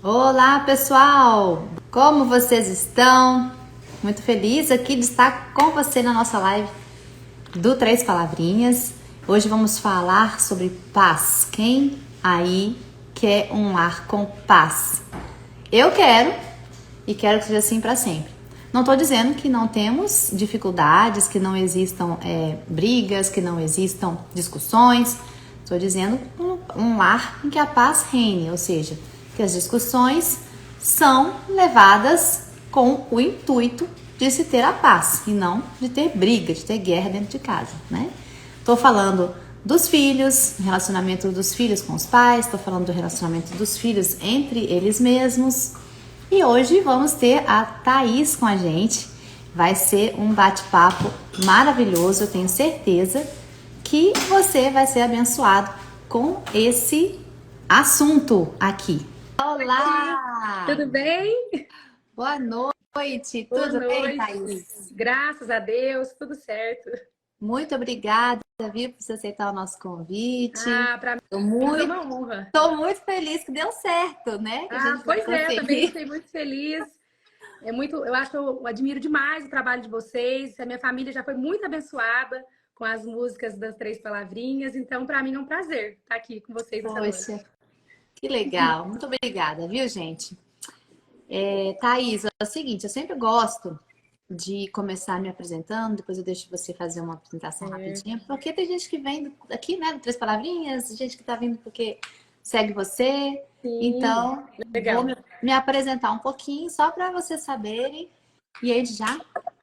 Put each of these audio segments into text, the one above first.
Olá, pessoal! Como vocês estão? Muito feliz aqui de estar com você na nossa live do Três Palavrinhas. Hoje vamos falar sobre paz. Quem aí quer um lar com paz? Eu quero e quero que seja assim para sempre. Não estou dizendo que não temos dificuldades, que não existam brigas, que não existam discussões. Estou dizendo um lar em que a paz reine, ou seja, que as discussões são levadas com o intuito de se ter a paz e não de ter briga, de ter guerra dentro de casa, né? Tô falando dos filhos, relacionamento dos filhos com os pais, tô falando do relacionamento dos filhos entre eles mesmos. E hoje vamos ter a Thaís com a gente. Vai ser um bate-papo maravilhoso, eu tenho certeza que você vai ser abençoado com esse assunto aqui. Oi, Olá! tudo bem? Boa noite, Boa tudo bem, noite. Thaís? Graças a Deus, tudo certo. Muito obrigada, viu, por você aceitar o nosso convite. Para Tô mim foi muito, uma honra. tô muito feliz que deu certo, né? Que a gente vai Pois é, eu também conseguir. fiquei muito feliz. Eu acho que eu admiro demais o trabalho de vocês. A minha família já foi muito abençoada com as músicas das Três Palavrinhas, então para mim é um prazer estar aqui com vocês essa noite. Poxa, que legal. Muito obrigada, viu, gente? Thaís, é o seguinte, eu sempre gosto de começar me apresentando, depois eu deixo você fazer uma apresentação rapidinha, porque tem gente que vem aqui, né, do Três Palavrinhas, gente que tá vindo porque segue você. Sim, Então, vou legal. me apresentar um pouquinho, só para vocês saberem, e aí já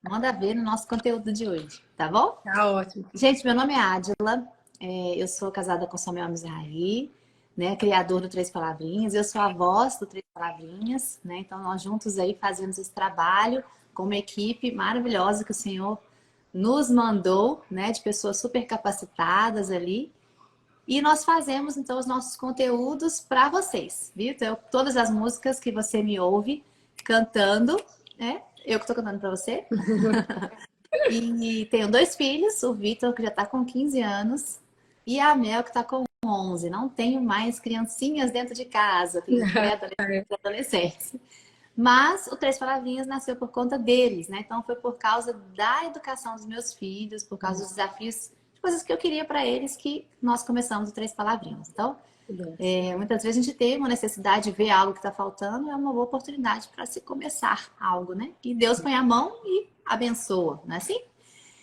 manda ver no nosso conteúdo de hoje, tá bom? Tá ótimo. Gente, meu nome é Adila, eu sou casada com Samuel Mizrahi, né, criador do Três Palavrinhas, eu sou a voz do Três Palavrinhas, né, então nós juntos aí fazemos esse trabalho com uma equipe maravilhosa que o Senhor nos mandou, né, de pessoas super capacitadas ali, e nós fazemos então os nossos conteúdos para vocês, viu? Então, todas as músicas que você me ouve cantando, né, eu que estou cantando para você. E tenho dois filhos, o Vitor, que já está com 15 anos, e a Mel, que está com 11. Não tenho mais criancinhas dentro de casa, tenho pré-adolescentes e adolescentes. Mas o Três Palavrinhas nasceu por conta deles, né? Então foi por causa da educação dos meus filhos, por causa dos desafios, de coisas que eu queria para eles, que nós começamos o Três Palavrinhas. Então, muitas vezes a gente tem uma necessidade de ver algo que está faltando, é uma boa oportunidade para se começar algo, né? E Deus põe a mão e abençoa, não é assim?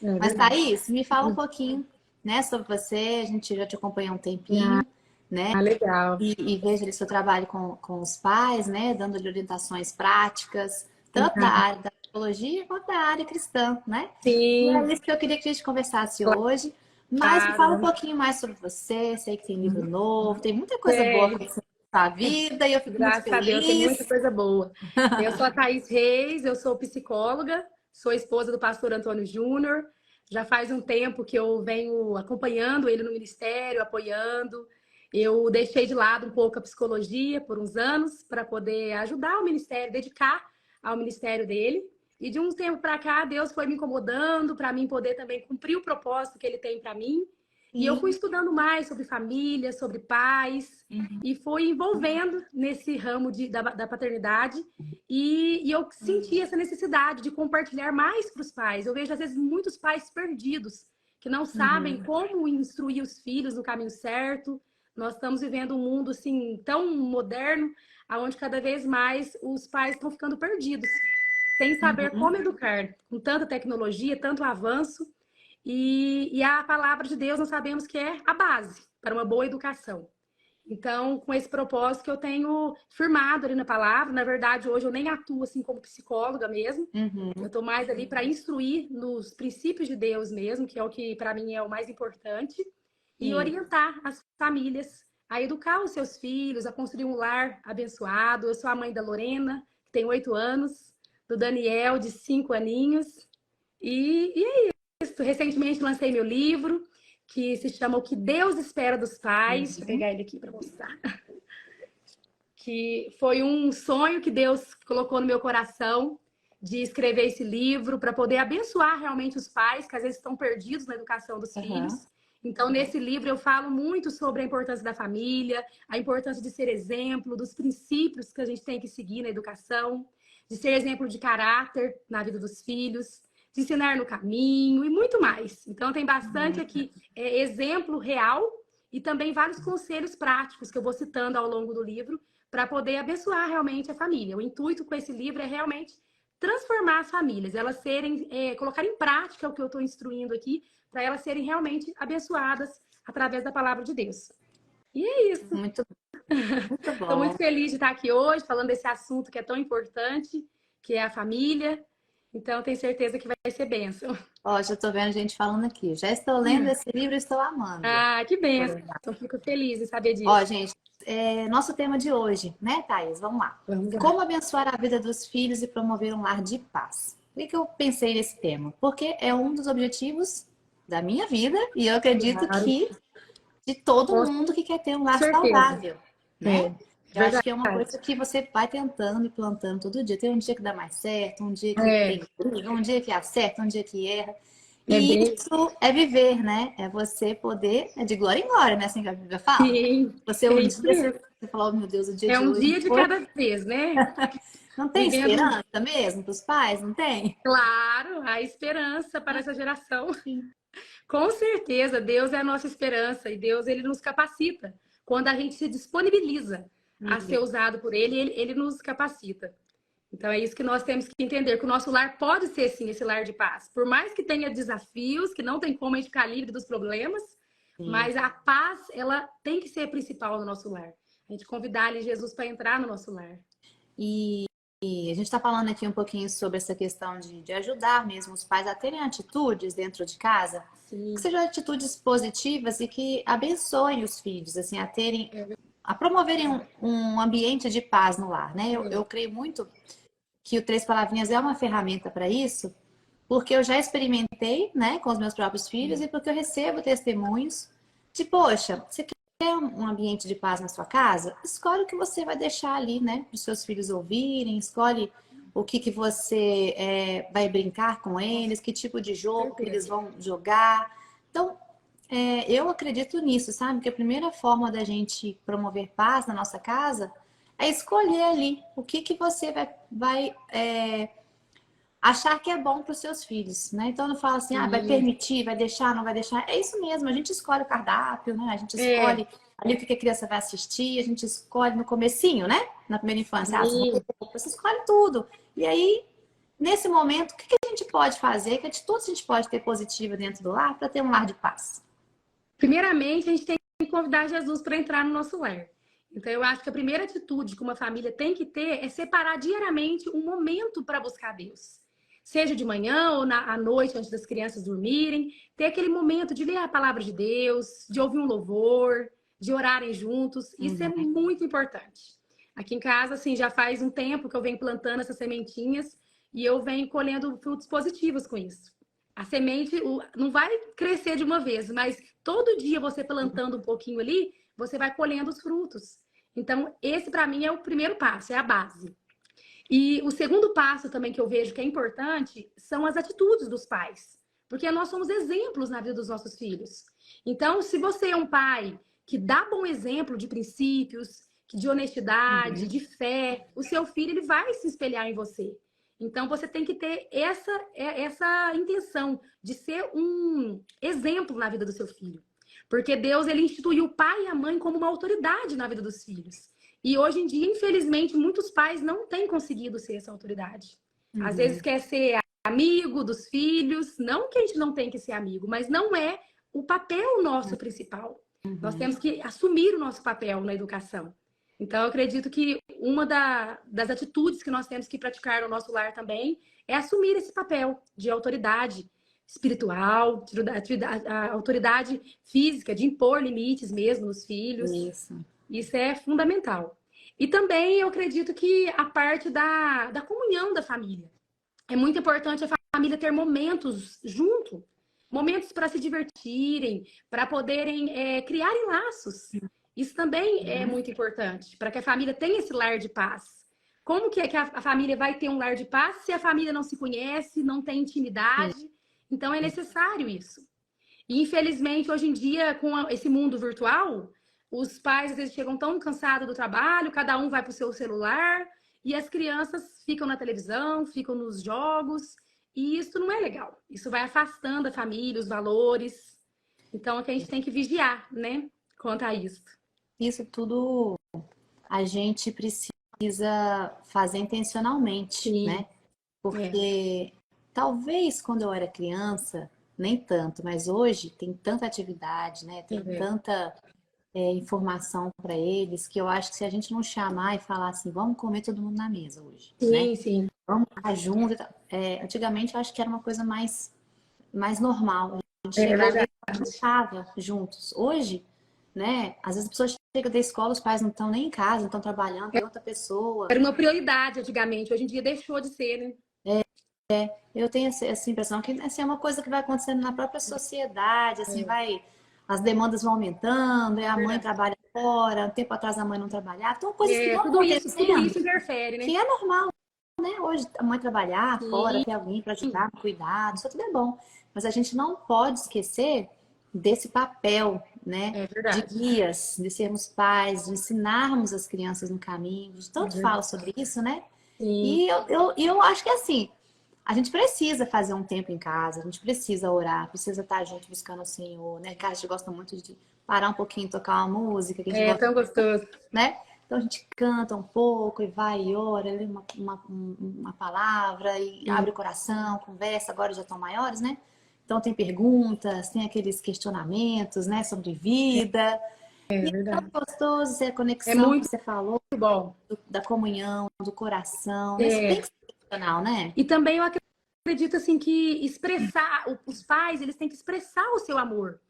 É Mas, verdade. Thaís, me fala um pouquinho, né, sobre você. A gente já te acompanha há um tempinho, né? Legal. E vejo ali seu trabalho com os pais, né? Dando-lhe orientações práticas, tanto da área da psicologia quanto da área cristã, né? E Sim, é isso que eu queria que a gente conversasse hoje. Mas me fala um claro. pouquinho mais sobre você. Sei que tem livro novo, tem muita coisa boa Tem. acontecendo na sua vida e eu fico muito Graças a Deus, tem muita feliz. coisa boa. Eu sou a Thaís Reis, eu sou psicóloga, sou esposa do pastor Antônio Júnior. Já faz um tempo que eu venho acompanhando ele no ministério, apoiando. Eu deixei de lado um pouco a psicologia por uns anos para poder ajudar o ministério, dedicar ao ministério dele. E de um tempo para cá, Deus foi me incomodando para mim poder também cumprir o propósito que ele tem para mim. E eu fui Sim. estudando mais sobre família, sobre pais, e foi envolvendo nesse ramo da paternidade. E eu senti essa necessidade de compartilhar mais para os pais. Eu vejo, às vezes, muitos pais perdidos, que não sabem Uhum. como instruir os filhos no caminho certo. Nós estamos vivendo um mundo assim tão moderno, onde cada vez mais os pais estão ficando perdidos, sem saber Uhum. como educar, com tanta tecnologia, tanto avanço. E a palavra de Deus nós sabemos que é a base para uma boa educação. Então, com esse propósito que eu tenho firmado ali na palavra, na verdade, hoje eu nem atuo assim como psicóloga mesmo. Eu Uhum. estou mais ali para instruir nos princípios de Deus mesmo, que é o que para mim é o mais importante, e E orientar as famílias a educar os seus filhos, a construir um lar abençoado. Eu sou a mãe da Lorena, que tem 8 anos, do Daniel, de 5 aninhos, e é isso. Recentemente lancei meu livro, que se chama O que Deus Espera dos Pais. Deixa eu uhum. pegar ele aqui para mostrar. Que foi um sonho que Deus colocou no meu coração de escrever esse livro para poder abençoar realmente os pais que às vezes estão perdidos na educação dos Uhum. filhos. Então, nesse livro, eu falo muito sobre a importância da família, a importância de ser exemplo, dos princípios que a gente tem que seguir na educação, de ser exemplo de caráter na vida dos filhos, de ensinar no caminho e muito mais. Então, tem bastante aqui exemplo real e também vários conselhos práticos que eu vou citando ao longo do livro para poder abençoar realmente a família. O intuito com esse livro é realmente transformar as famílias, elas serem, colocar em prática o que eu estou instruindo aqui, para elas serem realmente abençoadas através da palavra de Deus. E é isso. Muito, muito bom. Estou muito feliz de estar aqui hoje, falando desse assunto que é tão importante, que é a família. Então, tenho certeza que vai ser bênção. Ó, já estou vendo gente falando aqui. Já estou lendo esse livro e estou amando. Ah, que bênção. Então, fico feliz em saber disso. Ó, gente, nosso tema de hoje, né, Thaís? Vamos lá. Como abençoar a vida dos filhos e promover um lar de paz? Por que eu pensei nesse tema? Porque é um dos objetivos da minha vida e eu acredito que de todo mundo que quer ter um lar saudável, né? Eu acho que é uma coisa que você vai tentando e plantando todo dia. Tem um dia que dá mais certo, um dia que tem briga, um dia que acerta, um dia que erra. E isso é viver, né? É você poder, de glória em glória, né? Assim que a Bíblia fala. Sim, Você um dia, você falou, oh, meu Deus, o dia de hoje. É um dia de cada vez, né? Não tem esperança mesmo para os pais? Não tem? Claro, há esperança para essa geração. Com certeza, Deus é a nossa esperança e Deus, ele nos capacita. Quando a gente se disponibiliza a ser usado por ele, ele nos capacita. Então é isso que nós temos que entender, que o nosso lar pode ser sim esse lar de paz. Por mais que tenha desafios, que não tem como a gente ficar livre dos problemas, mas a paz, ela tem que ser a principal no nosso lar. A gente convidar ali Jesus para entrar no nosso lar. E a gente está falando aqui um pouquinho sobre essa questão de ajudar mesmo os pais a terem atitudes dentro de casa, que sejam atitudes positivas e que abençoem os filhos, assim, a promoverem um ambiente de paz no lar, né? Eu creio muito que o Três Palavrinhas é uma ferramenta para isso, porque eu já experimentei, né, com os meus próprios filhos e porque eu recebo testemunhos de, poxa, você quer um ambiente de paz na sua casa? Escolhe o que você vai deixar ali, né, para os seus filhos ouvirem, escolhe o que você vai brincar com eles, que tipo de jogo que eles vão jogar. Então, eu acredito nisso, sabe? Que a primeira forma da gente promover paz na nossa casa é escolher ali o que você vai achar que é bom para os seus filhos, né? Então não fala assim, vai permitir, vai deixar, não vai deixar. É isso mesmo, a gente escolhe o cardápio, né? A gente escolhe ali o que a criança vai assistir, a gente escolhe no comecinho, né? Na primeira infância, você escolhe tudo. E aí, nesse momento, o que a gente pode fazer? Que atitude a gente pode ter positiva dentro do lar para ter um lar de paz? Primeiramente, a gente tem que convidar Jesus para entrar no nosso lar. Então, eu acho que a primeira atitude que uma família tem que ter é separar diariamente um momento para buscar Deus. Seja de manhã ou à noite, antes das crianças dormirem, ter aquele momento de ler a palavra de Deus, de ouvir um louvor, de orarem juntos. Isso é muito importante. Aqui em casa, assim, já faz um tempo que eu venho plantando essas sementinhas e eu venho colhendo frutos positivos com isso. A semente não vai crescer de uma vez, mas todo dia você plantando um pouquinho ali, você vai colhendo os frutos. Então, esse para mim é o primeiro passo, é a base. E o segundo passo também que eu vejo que é importante são as atitudes dos pais. Porque nós somos exemplos na vida dos nossos filhos. Então, se você é um pai que dá bom exemplo de princípios, de honestidade, de fé, o seu filho ele vai se espelhar em você. Então, você tem que ter essa intenção de ser um exemplo na vida do seu filho. Porque Deus ele instituiu o pai e a mãe como uma autoridade na vida dos filhos. E hoje em dia, infelizmente, muitos pais não têm conseguido ser essa autoridade. Às vezes quer ser amigo dos filhos, não que a gente não tem que ser amigo, mas não é o papel nosso principal. Nós temos que assumir o nosso papel na educação. Então, eu acredito que uma das atitudes que nós temos que praticar no nosso lar também é assumir esse papel de autoridade espiritual, a autoridade física, de impor limites mesmo nos filhos. Isso é fundamental. E também eu acredito que a parte da comunhão da família. É muito importante a família ter momentos junto, momentos para se divertirem, para poderem criarem laços. Isso também é muito importante, para que a família tenha esse lar de paz. Como que a família vai ter um lar de paz se a família não se conhece, não tem intimidade? Então é necessário isso. E, infelizmente, hoje em dia, com esse mundo virtual, os pais às vezes chegam tão cansados do trabalho, cada um vai para o seu celular, e as crianças ficam na televisão, ficam nos jogos, e isso não é legal. Isso vai afastando a família, os valores. Então, é que a gente tem que vigiar, né? Quanto a isso. Isso tudo a gente precisa fazer intencionalmente, Sim, né? Porque talvez quando eu era criança, nem tanto, mas hoje tem tanta atividade, né? Tem é. tanta informação para eles que eu acho que se a gente não chamar e falar assim, vamos comer todo mundo na mesa hoje, né? Sim, sim. Vamos ficar junto. Antigamente eu acho que era uma coisa mais normal. A gente É chegava e verdade. estava juntos. Hoje, né? Às vezes a pessoa chega da escola, os pais não estão nem em casa, não estão trabalhando, tem outra pessoa. Era uma prioridade antigamente, hoje em dia deixou de ser, né? Eu tenho essa impressão que assim, é uma coisa que vai acontecendo na própria sociedade, assim, as demandas vão aumentando, e É a mãe verdade. trabalha fora, um tempo atrás a mãe não trabalhava, então coisas que vão Tudo acontecendo, isso interfere, né? que é normal, né? Hoje a mãe trabalhar fora, Sim, ter alguém para ajudar, cuidar, isso tudo é bom, mas a gente não pode esquecer desse papel, né? é De verdade. guias, de sermos pais, de ensinarmos as crianças no caminho, de É tanto fala verdade. sobre isso, né? Sim, E eu acho que assim, a gente precisa fazer um tempo em casa, a gente precisa orar, precisa estar junto buscando o Senhor, né? Que a gente gosta muito de parar um pouquinho, tocar uma música, que a gente é gosta, tão gostoso. né? Então a gente canta um pouco e vai e ora, lê uma palavra e Sim, abre o coração, conversa, agora já estão maiores, né? Então tem perguntas, tem aqueles questionamentos, né, sobre vida. é E é tão verdade. gostoso essa É conexão que muito você falou, bom. da comunhão, do coração. Isso tem É. que ser intencional, né? E também eu acredito assim que expressar, os pais, eles têm que expressar o seu amor.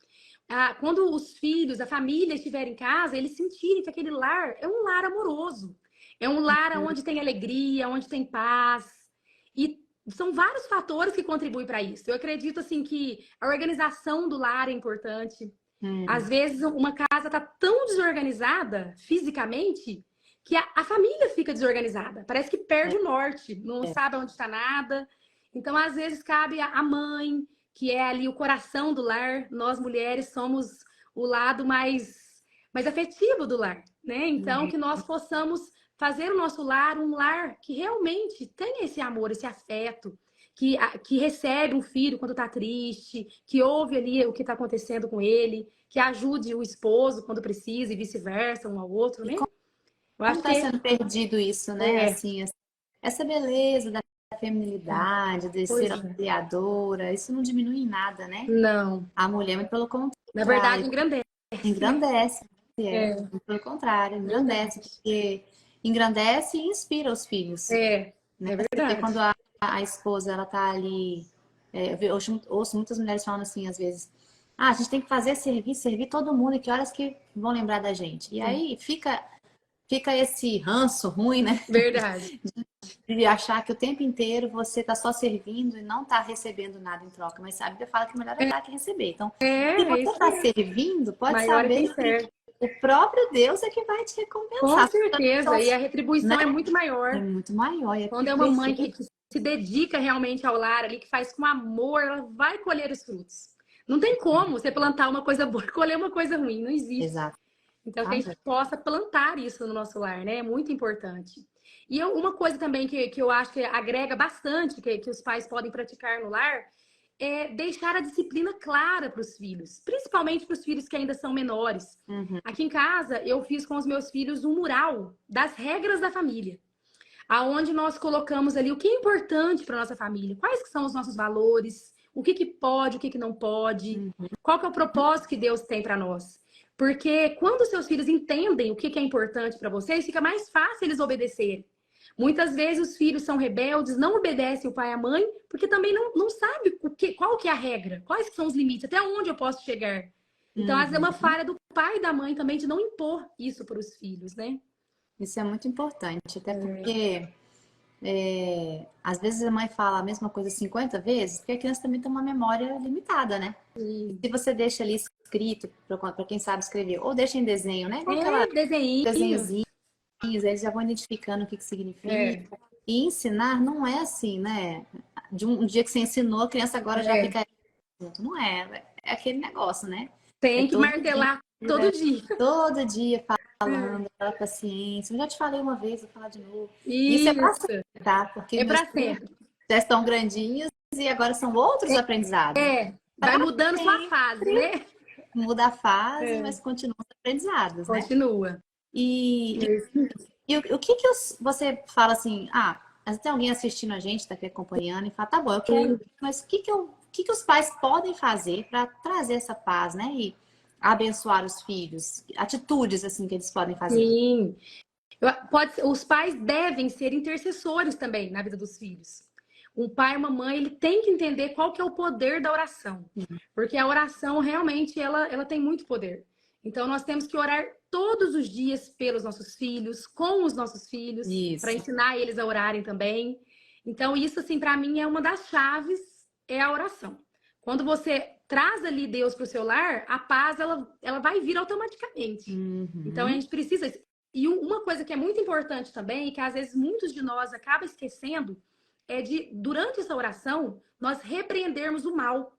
Quando os filhos, a família estiver em casa, eles sentirem que aquele lar é um lar amoroso. É um lar onde tem alegria, onde tem paz. E são vários fatores que contribuem para isso. Eu acredito assim que a organização do lar é importante. Às vezes uma casa está tão desorganizada fisicamente que a família fica desorganizada. Parece que perde o norte, não sabe onde está nada. Então, às vezes, cabe a mãe, que é ali o coração do lar. Nós, mulheres, somos o lado mais afetivo do lar, né? Então, Uhum. que nós possamos fazer o nosso lar um lar que realmente tenha esse amor, esse afeto, que recebe um filho quando está triste, que ouve ali o que está acontecendo com ele, que ajude o esposo quando precisa e vice-versa, um ao outro, E né? Eu como acho está que sendo perdido isso, né? é, Assim, essa beleza da feminilidade, de ser pois é. auxiliadora, isso não diminui em nada, né? Não. A mulher, muito pelo Na verdade, contrário, engrandece, né? engrandece, É, muito pelo contrário, engrandece, verdade. porque engrandece e inspira os filhos, né? É Você vê verdade. quando a esposa, ela tá ali, eu ouço muitas mulheres falando assim, às vezes, a gente tem que fazer servir todo mundo, e que horas que vão lembrar da gente? E aí fica esse ranço ruim, né? Verdade. De achar que o tempo inteiro você está só servindo e não está recebendo nada em troca. Mas a Bíblia fala que melhor é dar que receber. Então, se É você isso está mesmo. servindo, pode Maior é quem saber que serve. o próprio Deus é que vai te Com recompensar. certeza. E a Né? retribuição é muito É maior. muito maior e é Quando é uma mãe perfeito. que se dedica realmente ao lar ali, que faz com amor, ela vai colher os frutos. Não tem como você plantar uma coisa boa e colher uma coisa ruim. Não existe. Exato. Então, que a gente possa plantar isso no nosso lar, né? É muito importante. E uma coisa também que eu acho que agrega bastante, que os pais podem praticar no lar, é deixar a disciplina clara para os filhos, principalmente para os filhos que ainda são menores. Uhum. Aqui em casa, eu fiz com os meus filhos um mural das regras da família, aonde nós colocamos ali o que é importante para nossa família, quais que são os nossos valores, o que pode, o que não pode, qual que é o propósito que Deus tem para nós. Porque quando seus filhos entendem o que é importante para vocês, fica mais fácil eles obedecerem. Muitas vezes os filhos são rebeldes, não obedecem o pai e a mãe, porque também não sabe qual que é a regra, quais são os limites, até onde eu posso chegar. Então, às vezes é uma Uhum. falha do pai e da mãe também de não impor isso para os filhos, né? Isso é muito importante, até porque às vezes a mãe fala a mesma coisa 50 vezes, porque a criança também tem uma memória limitada, né? E Se você deixa ali escrito, para quem sabe escrever, ou deixa em desenho, né? Igual aquela desenhinhos. desenhozinhos, eles já vão identificando o que É, significa. E ensinar não é assim, né? De um dia que você ensinou, a criança agora já é, fica. assunto. Não é, é aquele negócio, né? É Tem que todo dia, martelar todo dia. todo dia falando, aquela paciência. Eu já te falei uma vez, vou falar de novo. Isso é pra Isso, sempre, tá? Porque é meus para filhos sempre. já estão grandinhos e agora são outros aprendizados. É, vai mudando sua fase, Sempre né? muda a fase, É, mas continuam os aprendizados, né? continua. E, É isso. e o que que você fala assim, mas tem alguém assistindo a gente, tá aqui acompanhando e fala, tá bom, eu quero, mas o que que os pais podem fazer para trazer essa paz, né? E abençoar os filhos, atitudes assim que eles podem fazer. Sim. Os pais devem ser intercessores também na vida dos filhos. Um pai e uma mãe, ele tem que entender qual que é o poder da oração. Porque a oração realmente ela tem muito poder. Então nós temos que orar todos os dias pelos nossos filhos, com os nossos filhos, para Isso. ensinar eles a orarem também. Então isso assim para mim é uma das chaves, é a oração. Quando você traz ali Deus para o seu lar, a paz ela vai vir automaticamente. Então a Uhum. gente precisa. E uma coisa que é muito importante também, e que às vezes muitos de nós acabam esquecendo, é de, durante essa oração, nós repreendermos o mal.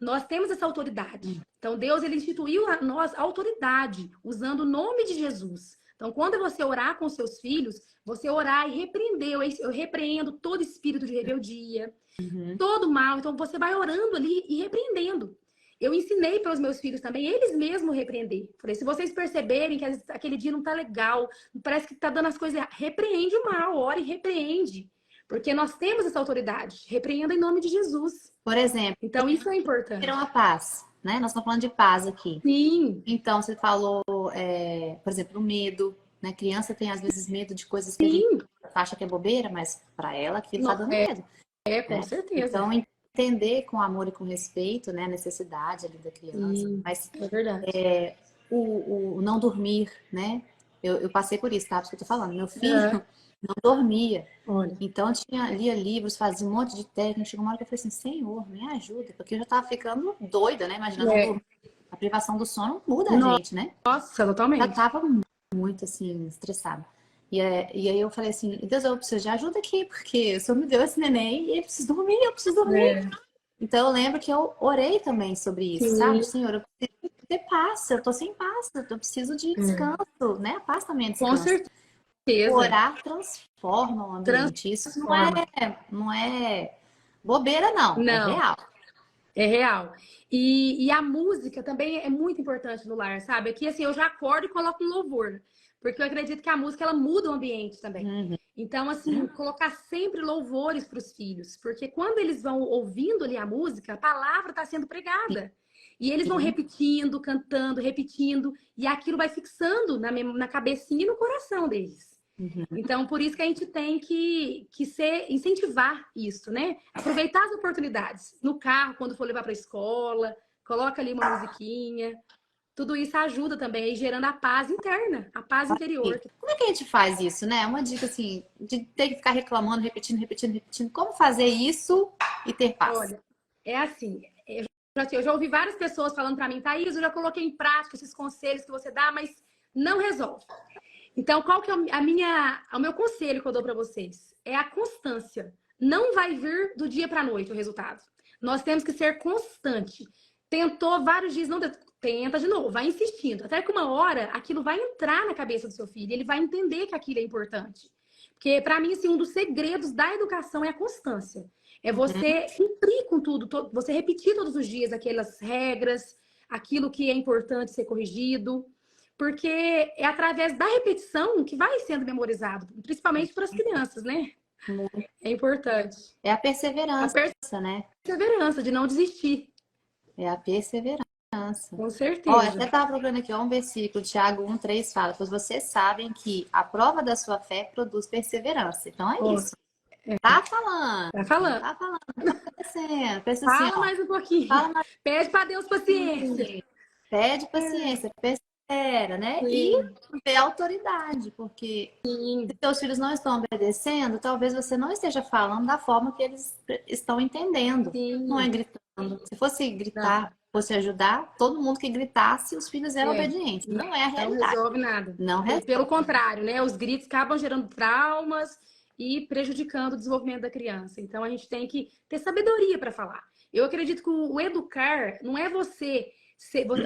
Nós temos essa autoridade. Então, Deus ele instituiu a nós a autoridade, usando o nome de Jesus. Então, quando você orar com seus filhos, você orar e repreender. Eu repreendo todo espírito de rebeldia, Uhum. todo mal. Então, você vai orando ali e repreendendo. Eu ensinei para os meus filhos também, eles mesmos repreender. Falei, se vocês perceberem que aquele dia não tá legal, parece que tá dando as coisas, repreende o mal, ora e repreende. Porque nós temos essa autoridade. Repreenda em nome de Jesus. Por exemplo, Então, isso é tiram importante. a paz, né? Nós estamos falando de paz aqui. Sim, Então, você falou, por exemplo, o medo, né? Criança tem às vezes medo de coisas que a gente sim. acha que é bobeira, mas para ela aquilo tá Não, dando medo, com né? certeza. Então, entender com amor e com respeito, né, a necessidade ali da criança, Sim, mas é verdade. o não dormir, né? Eu passei por isso, tá? Por isso que eu tô falando. Meu filho Uhum. não dormia. Olha, Então, lia livros, fazia um monte de técnica. Chegou uma hora que eu falei assim, Senhor, me ajuda, porque eu já tava ficando doida, né? Imagina, não é. dormir. A privação do sono muda a gente, né? Nossa, Já totalmente. tava muito, assim, estressada. E aí eu falei assim, Deus, eu preciso de ajuda aqui, porque o Senhor me deu esse neném e ele precisa dormir, eu preciso dormir. É, Então eu lembro que eu orei também sobre isso, sabe? sim, Senhor, eu preciso ter paz, eu tô sem paz, eu preciso de descanso, né? A paz também é com descanso. O certeza. orar transforma o ambiente. Isso Transforma. não é bobeira, não, é Não, real. é real. E a música também é muito importante no lar, sabe? Aqui, assim, eu já acordo e coloco um louvor. Porque eu acredito que a música, ela muda o ambiente também. Uhum. Então, assim, colocar sempre louvores para os filhos. Porque quando eles vão ouvindo ali a música, a palavra está sendo pregada. E eles vão Sim. repetindo, cantando, repetindo. E aquilo vai fixando na cabecinha e no coração deles. Uhum. Então, por isso que a gente tem que incentivar isso, né? Aproveitar as oportunidades. No carro, quando for levar para a escola, coloca ali uma musiquinha. Tudo isso ajuda também aí gerando a paz interna, a paz interior. Como é que a gente faz isso, né? Uma dica assim, de ter que ficar reclamando, repetindo, repetindo, repetindo. Como fazer isso e ter paz? Olha, é assim, eu já ouvi várias pessoas falando para mim, Thaís, eu já coloquei em prática esses conselhos que você dá, mas não resolve. Então, qual que é o meu conselho que eu dou para vocês? É a constância. Não vai vir do dia para a noite o resultado. Nós temos que ser constante. Tentou vários dias, não deu. Tenta de novo, vai insistindo. Até que uma hora aquilo vai entrar na cabeça do seu filho, ele vai entender que aquilo é importante. Porque, para mim, assim, um dos segredos da educação é a constância. É você cumprir com tudo, você repetir todos os dias aquelas regras, aquilo que é importante ser corrigido. Porque é através da repetição que vai sendo memorizado, principalmente para as crianças, né? É importante. É a A perseverança, né? perseverança, de não desistir. É a perseverança. Com Ó, eu até certeza. estava procurando aqui, ó, um versículo, Tiago 1,3 fala, pois vocês sabem que a prova da sua fé produz perseverança. Então é Ó, isso. Tá falando, tá falando. tá falando, tá acontecendo. Pensa assim, Fala ó, mais um pouquinho. fala mais Pede para Deus paciência. assim, pede paciência, persevera, né? E Sim, ter autoridade, porque sim. se seus filhos não estão obedecendo, talvez você não esteja falando da forma que eles estão entendendo. Não é Sim. gritando. Se fosse Não. gritar, fosse ajudar, todo mundo que gritasse, os filhos eram É. obedientes. Não é a Não realidade. resolve nada. Não resolve. Pelo contrário, né? Os gritos acabam gerando traumas e prejudicando o desenvolvimento da criança. Então a gente tem que ter sabedoria para falar. Eu acredito que o educar não é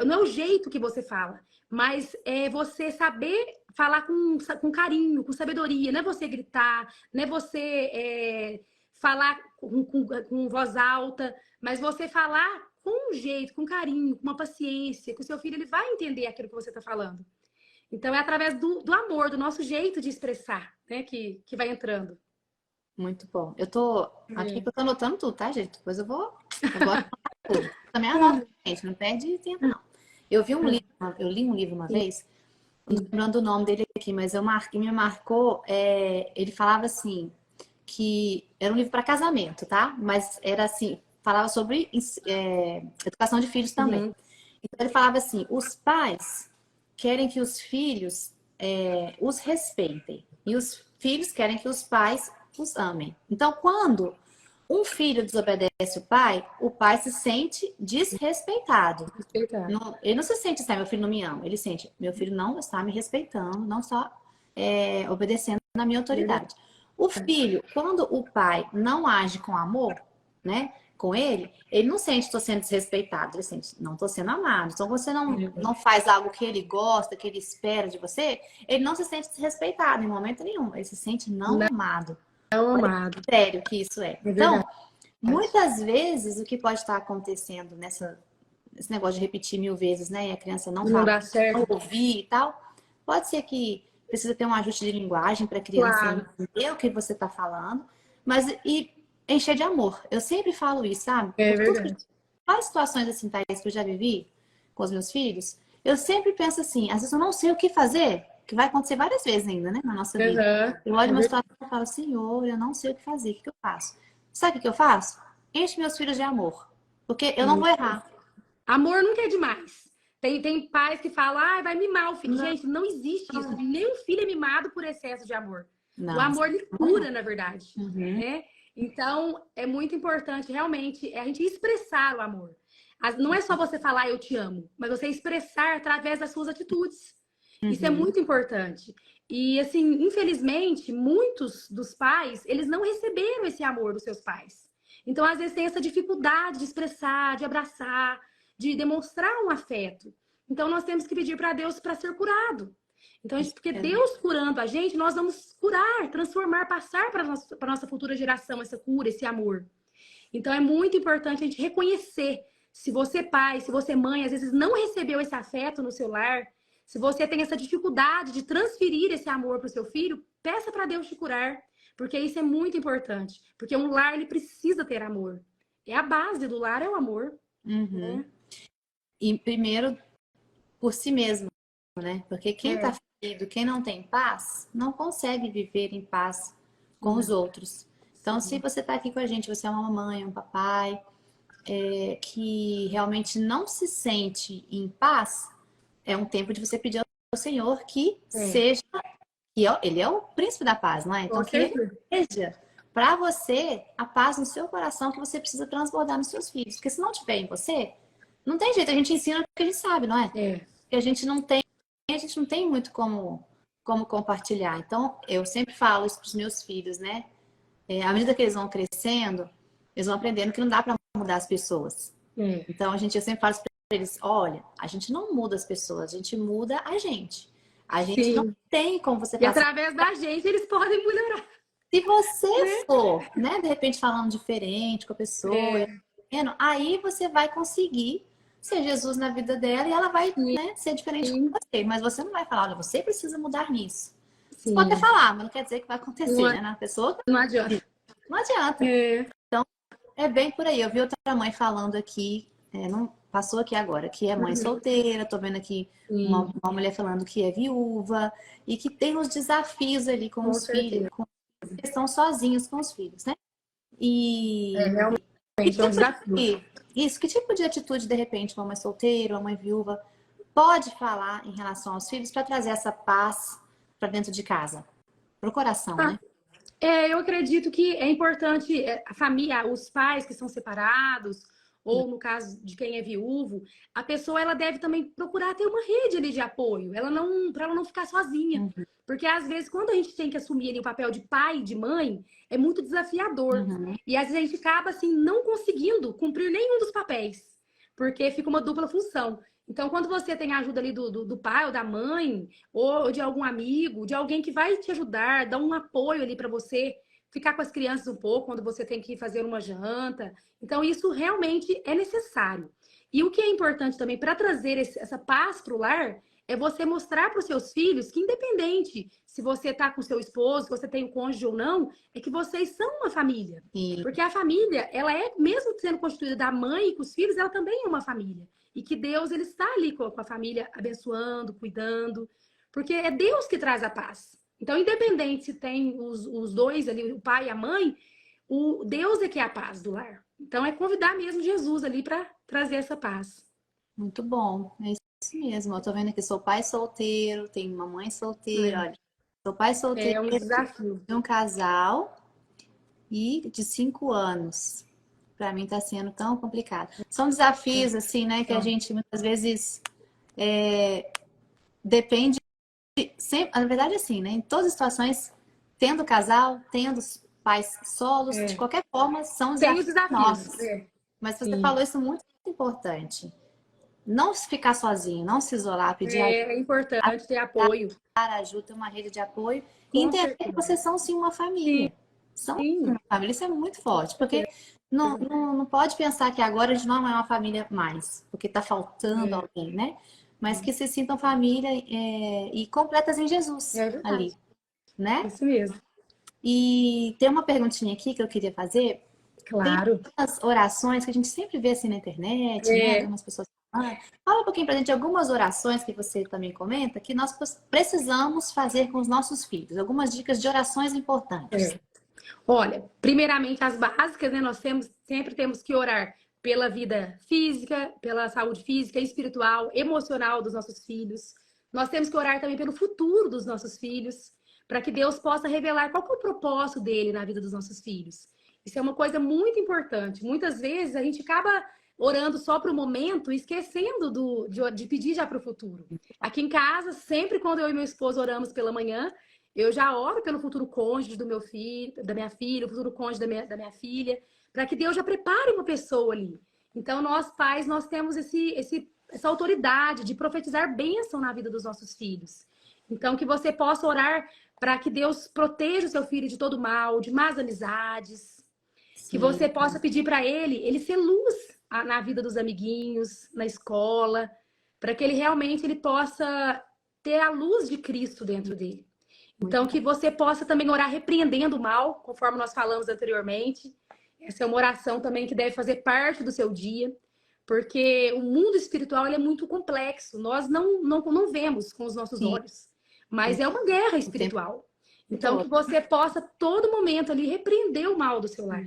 não é o jeito que você fala, mas é você saber falar com carinho, com sabedoria. Não é você gritar, não é você falar com voz alta, mas você falar com um jeito, com carinho, com uma paciência, que o seu filho ele vai entender aquilo que você está falando. Então, é através do amor, do nosso jeito de expressar, né, que vai entrando. Muito bom. Eu tô aqui que eu tô anotando tudo, tá, gente? Depois eu gosto de anotar tudo. Também anoto, gente, não perde tempo, não. Eu li um livro uma vez, não tô lembrando o nome dele aqui, mas me marcou, ele falava assim, que era um livro para casamento, tá? Mas era assim, falava sobre educação de filhos também. Uhum. Então ele falava assim, os pais querem que os filhos os respeitem. E os filhos querem que os pais os amem. Então, quando um filho desobedece o pai se sente desrespeitado. Respeitar. Ele não se sente assim, meu filho não me ama. Ele sente, meu filho não está me respeitando, não está obedecendo na minha autoridade. O filho, quando o pai não age com amor, né, com ele não sente estou sendo desrespeitado, ele sente não estou sendo amado. Então você não faz algo que ele gosta, que ele espera de você, ele não se sente desrespeitado em momento nenhum, ele se sente não amado. Não amado. Sério que isso é. Então, muitas vezes o que pode estar acontecendo esse negócio de repetir 1000 vezes, né, e a criança não fala, dá certo. não ouvir e tal, pode ser que precisa ter um ajuste de linguagem para a criança entender o que você está falando, mas encher de amor. Eu sempre falo isso, sabe? É verdade. Várias situações assim, Thaís, que eu já vivi com os meus filhos, eu sempre penso assim, às vezes eu não sei o que fazer, que vai acontecer várias vezes ainda, né, na nossa vida. Eu olho uma situação e falo, Senhor, eu não sei o que fazer, o que eu faço? Sabe o que eu faço? Enche meus filhos de amor, porque eu não vou errar. Amor nunca é demais. Tem pais que falam, vai mimar o filho. Não. Gente, não existe isso. Nenhum filho é mimado por excesso de amor. Não. O amor lhe cura, na verdade. Né? Então, é muito importante, realmente, a gente expressar o amor. Não é só você falar, eu te amo, mas você expressar através das suas atitudes. Isso é muito importante. E, assim, infelizmente, muitos dos pais, eles não receberam esse amor dos seus pais. Então, às vezes, tem essa dificuldade de expressar, de abraçar, de demonstrar um afeto. Então, nós temos que pedir para Deus para ser curado. Então, porque Deus curando a gente, nós vamos curar, transformar, passar para a nossa futura geração essa cura, esse amor. Então, é muito importante a gente reconhecer. Se você pai, se você mãe, às vezes não recebeu esse afeto no seu lar, se você tem essa dificuldade de transferir esse amor para o seu filho, peça para Deus te curar. Porque isso é muito importante. Porque um lar, ele precisa ter amor. A base do lar é o amor. Né? E primeiro, por si mesmo, né? Porque quem está ferido, quem não tem paz, não consegue viver em paz com os outros. Então, se você está aqui com a gente, você é uma mamãe, um papai, que realmente não se sente em paz, é um tempo de você pedir ao Senhor que seja... E ele é o príncipe da paz, não é? Então, que ele seja para você a paz no seu coração que você precisa transbordar nos seus filhos. Porque se não tiver em você, não tem jeito. A gente ensina o que a gente sabe, não é? Porque a gente não tem muito como compartilhar. Então, eu sempre falo isso para os meus filhos, né? À medida que eles vão crescendo, eles vão aprendendo que não dá para mudar as pessoas. Então, eu sempre falo para eles, olha, a gente não muda as pessoas, a gente muda a gente. A gente não tem como você fazer. E através da gente, eles podem melhorar. Se você for, né, de repente falando diferente com a pessoa, aí você vai conseguir ser Jesus na vida dela e ela vai ser diferente com você. Mas você não vai falar, olha, você precisa mudar nisso. Você pode até falar, mas não quer dizer que vai acontecer, né? Na pessoa não adianta. Não adianta. Então, é bem por aí. Eu vi outra mãe falando aqui, não passou aqui agora, que é mãe solteira, tô vendo aqui uma mulher falando que é viúva e que tem os desafios ali com os filhos, que estão sozinhos com os filhos, né? E realmente é um desafio. Isso, que tipo de atitude, de repente, uma mãe solteira, uma mãe viúva pode falar em relação aos filhos para trazer essa paz para dentro de casa? Pro coração, né? Eu acredito que é importante a família, os pais que são separados, ou no caso de quem é viúvo, a pessoa ela deve também procurar ter uma rede ali de apoio, para ela não ficar sozinha. Porque às vezes, quando a gente tem que assumir ali o papel de pai e de mãe, é muito desafiador. E às vezes a gente acaba assim não conseguindo cumprir nenhum dos papéis, porque fica uma dupla função. Então, quando você tem a ajuda ali do pai ou da mãe, ou de algum amigo, de alguém que vai te ajudar, dar um apoio ali para você ficar com as crianças um pouco quando você tem que fazer uma janta. Então, isso realmente é necessário. E o que é importante também para trazer essa paz para o lar é você mostrar para os seus filhos que, independente se você está com seu esposo, se você tem um cônjuge ou não, é que vocês são uma família. Sim. Porque a família, ela é, mesmo sendo constituída da mãe e com os filhos, ela também é uma família. E que Deus, ele está ali com a família, abençoando, cuidando. Porque é Deus que traz a paz. Então, independente se tem os dois ali, o pai e a mãe, o Deus é que é a paz do lar. Então, é convidar mesmo Jesus ali para trazer essa paz. Muito bom, é isso mesmo. Eu tô vendo aqui, sou pai solteiro, tenho uma mãe solteira, olha. Sou pai solteiro É um desafio. de um casal e de 5 anos. Para mim tá sendo tão complicado. São desafios, assim, né, que a gente muitas vezes depende, sempre, na verdade, assim, né, em todas as situações, tendo casal, tendo pais solos, de qualquer forma, são Tem os desafios desafios. nossos. Mas você falou isso muito importante. Não ficar sozinho, não se isolar, pedir ajuda. É importante ter apoio. Ajuda, ter uma rede de apoio e Com entender certeza. que vocês são sim uma família. São uma família, isso é muito forte, porque não pode pensar que agora a gente não é uma família mais, porque está faltando alguém, né? Mas que se sintam família e completas em Jesus ali, né? Isso mesmo. E tem uma perguntinha aqui que eu queria fazer. Claro. Tem umas orações que a gente sempre vê assim na internet, né? Algumas pessoas falando. Fala um pouquinho pra gente de algumas orações que você também comenta que nós precisamos fazer com os nossos filhos. Algumas dicas de orações importantes. Olha, primeiramente as básicas, né? Nós sempre temos que orar pela vida física, pela saúde física, espiritual, emocional dos nossos filhos. Nós temos que orar também pelo futuro dos nossos filhos, para que Deus possa revelar qual que é o propósito dele na vida dos nossos filhos. Isso é uma coisa muito importante. Muitas vezes a gente acaba orando só para o momento, esquecendo de pedir já para o futuro. Aqui em casa, sempre quando eu e meu esposo oramos pela manhã, eu já oro pelo futuro cônjuge do meu filho, da minha filha, o futuro cônjuge da minha filha, para que Deus já prepare uma pessoa ali. Então, nós pais, nós temos essa autoridade de profetizar bênção na vida dos nossos filhos. Então, que você possa orar para que Deus proteja o seu filho de todo mal, de más amizades. Sim. Que você possa pedir para ele ser luz na vida dos amiguinhos, na escola, para que ele possa ter a luz de Cristo dentro dele. Então, que você possa também orar repreendendo o mal, conforme nós falamos anteriormente. Essa é uma oração também que deve fazer parte do seu dia, porque o mundo espiritual ele é muito complexo. Nós não vemos com os nossos olhos, mas é uma guerra espiritual. Então, que você possa, todo momento ali, repreender o mal do seu lar.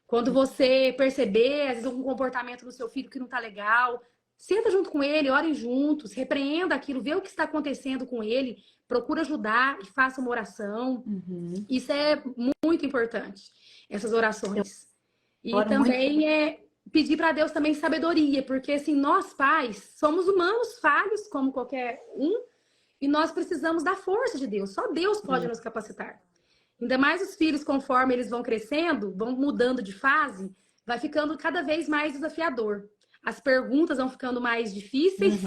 Quando você perceber, às vezes, algum comportamento do seu filho que não está legal, senta junto com ele, orem juntos, repreenda aquilo, vê o que está acontecendo com ele, procura ajudar e faça uma oração. Isso é muito importante, essas orações. E também é pedir para Deus também sabedoria, porque assim, nós pais somos humanos falhos como qualquer um, e nós precisamos da força de Deus. Só Deus pode nos capacitar. Ainda mais os filhos, conforme eles vão crescendo, vão mudando de fase, vai ficando cada vez mais desafiador. As perguntas vão ficando mais difíceis.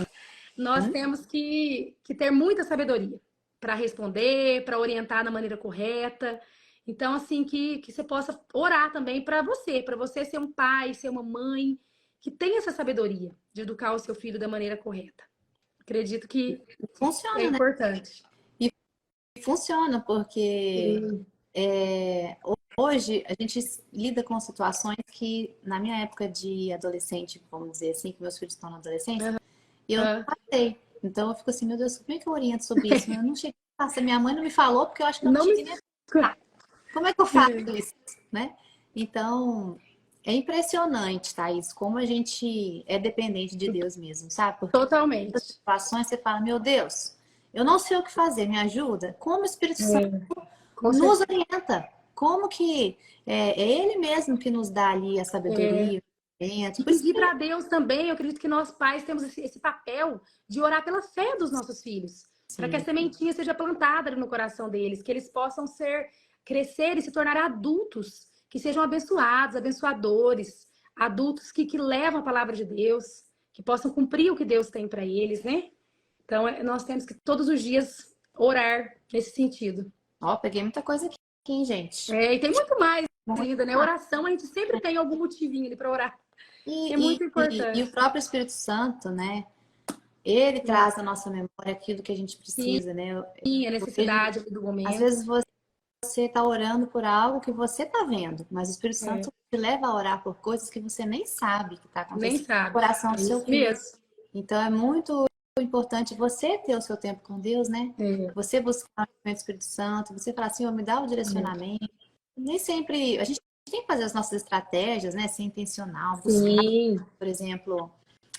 Nós temos que ter muita sabedoria para responder, para orientar da maneira correta. Então, assim, que você possa orar também para você ser um pai, ser uma mãe, que tenha essa sabedoria de educar o seu filho da maneira correta. Acredito que funciona, é importante. Né? E funciona, porque hoje a gente lida com situações que, na minha época de adolescente, vamos dizer assim, que meus filhos estão na adolescência, eu não passei. Então eu fico assim, meu Deus, como é que eu oriento sobre isso? Eu não cheguei a passar. Minha mãe não me falou, porque eu acho que eu não cheguei nem a... Como é que eu faço isso, né? Então, é impressionante, Thaís, como a gente é dependente de Deus mesmo, sabe? Porque totalmente. Nas situações você fala, meu Deus, eu não sei o que fazer, me ajuda? Como o Espírito Santo nos orienta? Como que é Ele mesmo que nos dá ali a sabedoria? E pedir para Deus também, eu acredito que nós pais temos esse papel de orar pela fé dos nossos filhos. para que a Sim. sementinha seja plantada no coração deles, que eles possam crescer e se tornar adultos que sejam abençoados, abençoadores, adultos que levam a palavra de Deus, que possam cumprir o que Deus tem para eles, né? Então, nós temos que todos os dias orar nesse sentido. Ó, peguei muita coisa aqui, hein, gente? E tem muito mais Muito ainda, né? mais. Oração, a gente sempre tem algum motivinho ali para orar. É E, muito e importante. o próprio Espírito Santo, né? Ele Sim, traz à nossa memória aquilo que a gente precisa, né? sim, a Eu vejo, necessidade do às momento. vezes você está orando por algo que você está vendo, mas o Espírito É, Santo te leva a orar por coisas que você nem sabe que está nem acontecendo no sabe. coração É do seu isso filho. mesmo. Então é muito importante você ter o seu tempo com Deus, né? É, Você buscar o Espírito Santo, você falar assim, me dá o direcionamento. Nem sempre a gente tem que fazer as nossas estratégias, né? Ser intencional, buscar, sim. por exemplo,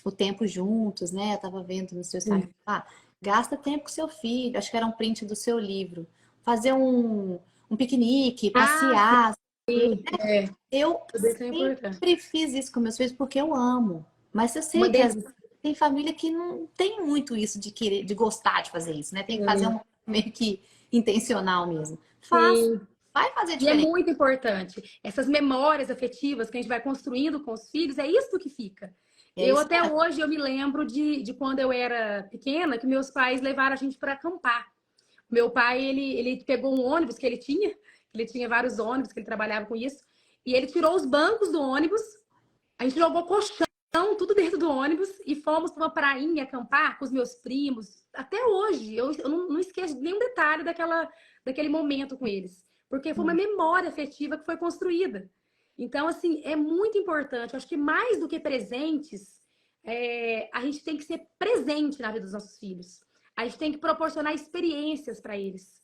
o tempo juntos, né? Eu estava vendo no seu Instagram, É. gasta tempo com seu filho. Acho que era um print do seu livro. Fazer um piquenique, Ah, passear. sim. É, Eu tudo isso é importante. sempre fiz isso com meus filhos porque eu amo. Mas eu Uma sei que delícia. tem família que não tem muito isso de querer, de gostar de fazer isso, né? Tem que fazer É, um meio que intencional mesmo. Faz, sim. vai fazer E é diferença. muito importante. Essas memórias afetivas que a gente vai construindo com os filhos, é isso que fica. É Eu isso até mesmo. hoje eu me lembro de quando eu era pequena, que meus pais levaram a gente para acampar. Meu pai, ele pegou um ônibus que ele tinha vários ônibus, que ele trabalhava com isso, e ele tirou os bancos do ônibus, a gente jogou colchão, tudo dentro do ônibus, e fomos para uma prainha acampar com os meus primos. Até hoje, eu não esqueço nenhum detalhe daquele momento com eles, porque foi uma memória afetiva que foi construída. Então, assim, é muito importante. Eu acho que mais do que presentes, a gente tem que ser presente na vida dos nossos filhos. A gente tem que proporcionar experiências para eles.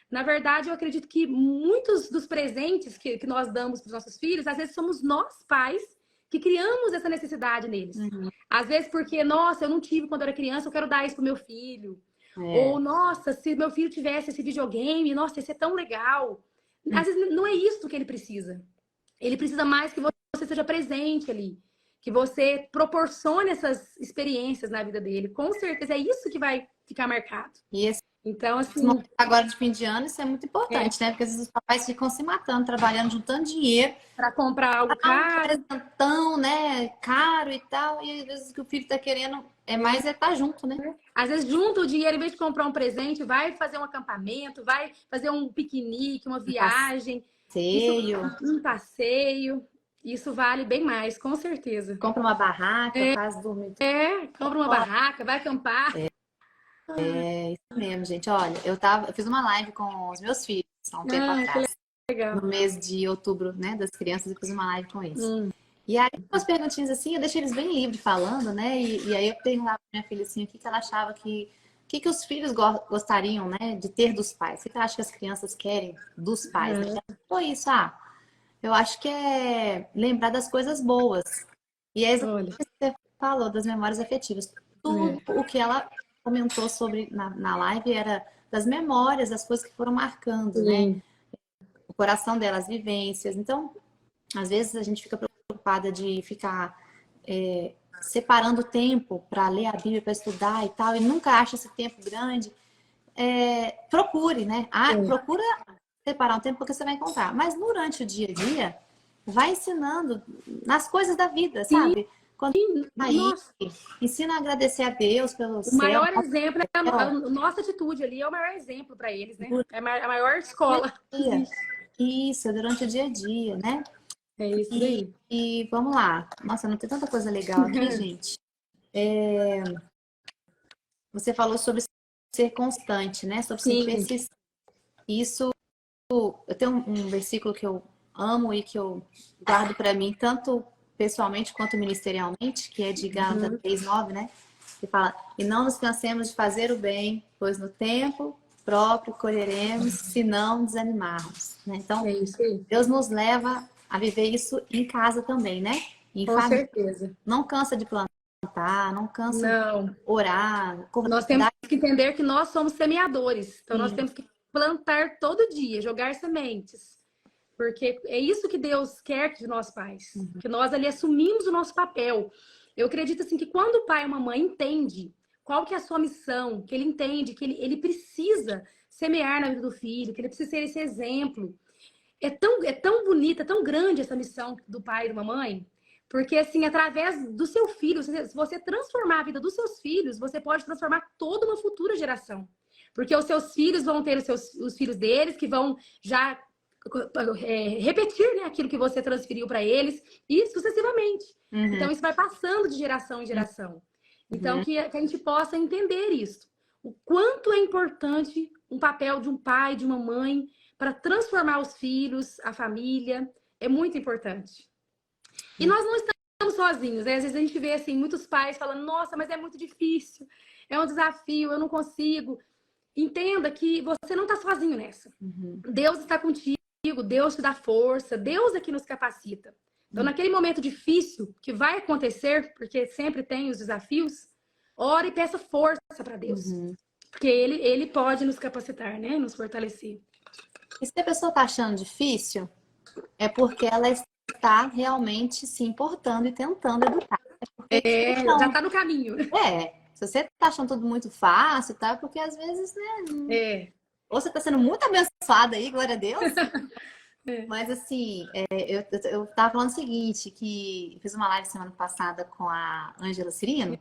Na verdade, eu acredito que muitos dos presentes que nós damos para os nossos filhos, às vezes somos nós, pais, que criamos essa necessidade neles. Uhum. Às vezes porque, nossa, eu não tive quando eu era criança, eu quero dar isso pro meu filho. É. Ou, nossa, se meu filho tivesse esse videogame, nossa, isso é tão legal. Às vezes não é isso que ele precisa. Ele precisa mais que você seja presente ali. Que você proporcione essas experiências na vida dele. Com certeza é isso que vai ficar marcado. E esse Então, momento assim, agora de fim de ano, isso é muito importante, né? Porque às vezes os papais ficam se matando, trabalhando, juntando dinheiro, para comprar algo um caro, presentão, né? Caro e tal. E às vezes o que o filho tá querendo é mais estar junto, né? às vezes junta o dinheiro, em vez de comprar um presente, vai fazer um acampamento, vai fazer um piquenique, uma Um viagem, isso, passeio, um passeio. Isso vale bem mais, com certeza. compra uma barraca, faz dormir. Compra uma barraca, vai acampar. É isso mesmo, gente. Olha, eu fiz uma live com os meus filhos há um tempo Ah, que atrás. legal. No mês de outubro, né, das crianças, eu fiz uma live com eles. Hum, E aí, umas perguntinhas assim, eu deixei eles bem livres falando, né? E aí eu perguntava pra minha filha assim, o que que ela achava que os filhos gostariam, né, de ter dos pais? O que que ela acha que as crianças querem dos pais? Né? Foi isso, eu acho que é lembrar das coisas boas. E é exatamente olha. o que você falou, das memórias afetivas. Tudo É, o que ela comentou sobre na live era das memórias, das coisas que foram marcando, né? sim, O coração dela, as vivências. Então, às vezes a gente fica preocupada de ficar separando tempo para ler a Bíblia, para estudar e tal, e nunca acha esse tempo grande. Procure, né? é. Procura separar um tempo porque você vai encontrar. Mas durante o dia a dia, vai ensinando nas coisas da vida, Sim, sabe? Quando tá aí, nossa, ensina a agradecer a Deus pelo o céu, maior exemplo é a céu, nossa atitude ali, é o maior exemplo para eles, né? durante É a maior o dia escola a que dia. existe. Isso, durante o dia a dia, né? É isso E, daí. e vamos lá. Nossa, não tem tanta coisa legal aqui, gente. Você falou sobre ser constante, né? Sobre ser Sim. persistente. Isso, eu tenho um versículo que eu amo e que eu guardo para mim, tanto pessoalmente quanto ministerialmente, que é de Gálatas Uhum. 3:9, né? Que fala: "E não nos cansemos de fazer o bem, pois no tempo próprio colheremos, se não desanimarmos", né? Então, É isso aí. Deus nos leva a viver isso em casa também, né? Em Com família. certeza. Não cansa de plantar, não cansa de Não. orar, Nós temos acordar. que entender que nós somos semeadores. Então, nós E temos que plantar todo dia, jogar sementes. Porque é isso que Deus quer de nós pais. Que nós ali assumimos o nosso papel. Eu acredito assim que quando o pai e a mamãe entende qual que é a sua missão, que ele entende que ele precisa semear na vida do filho, que ele precisa ser esse exemplo. É tão bonita, tão grande essa missão do pai e da mamãe, porque assim, através do seu filho, se você transformar a vida dos seus filhos, você pode transformar toda uma futura geração. Porque os seus filhos vão ter os filhos deles, que vão já repetir, né, aquilo que você transferiu para eles, e sucessivamente. Então, isso vai passando de geração em geração. Então, que a gente possa entender isso. O quanto é importante um papel de um pai, de uma mãe, para transformar os filhos, a família. É muito importante. E nós não estamos sozinhos, né? Às vezes a gente vê, assim, muitos pais falando, nossa, mas é muito difícil, é um desafio, eu não consigo. Entenda que você não está sozinho nessa. Deus está contigo, Deus te dá força, Deus é que nos capacita. Então, naquele momento difícil que vai acontecer, porque sempre tem os desafios, ore e peça força para Deus. Porque ele pode nos capacitar, né? Nos fortalecer. E se a pessoa está achando difícil, é porque ela está realmente se importando e tentando educar. Já está no caminho. Se você está achando tudo muito fácil, tá? Porque às vezes, né? Ou você está sendo muito abençoada aí, glória a Deus. Mas assim, eu estava falando o seguinte, que eu fiz uma live semana passada com a Ângela Cirino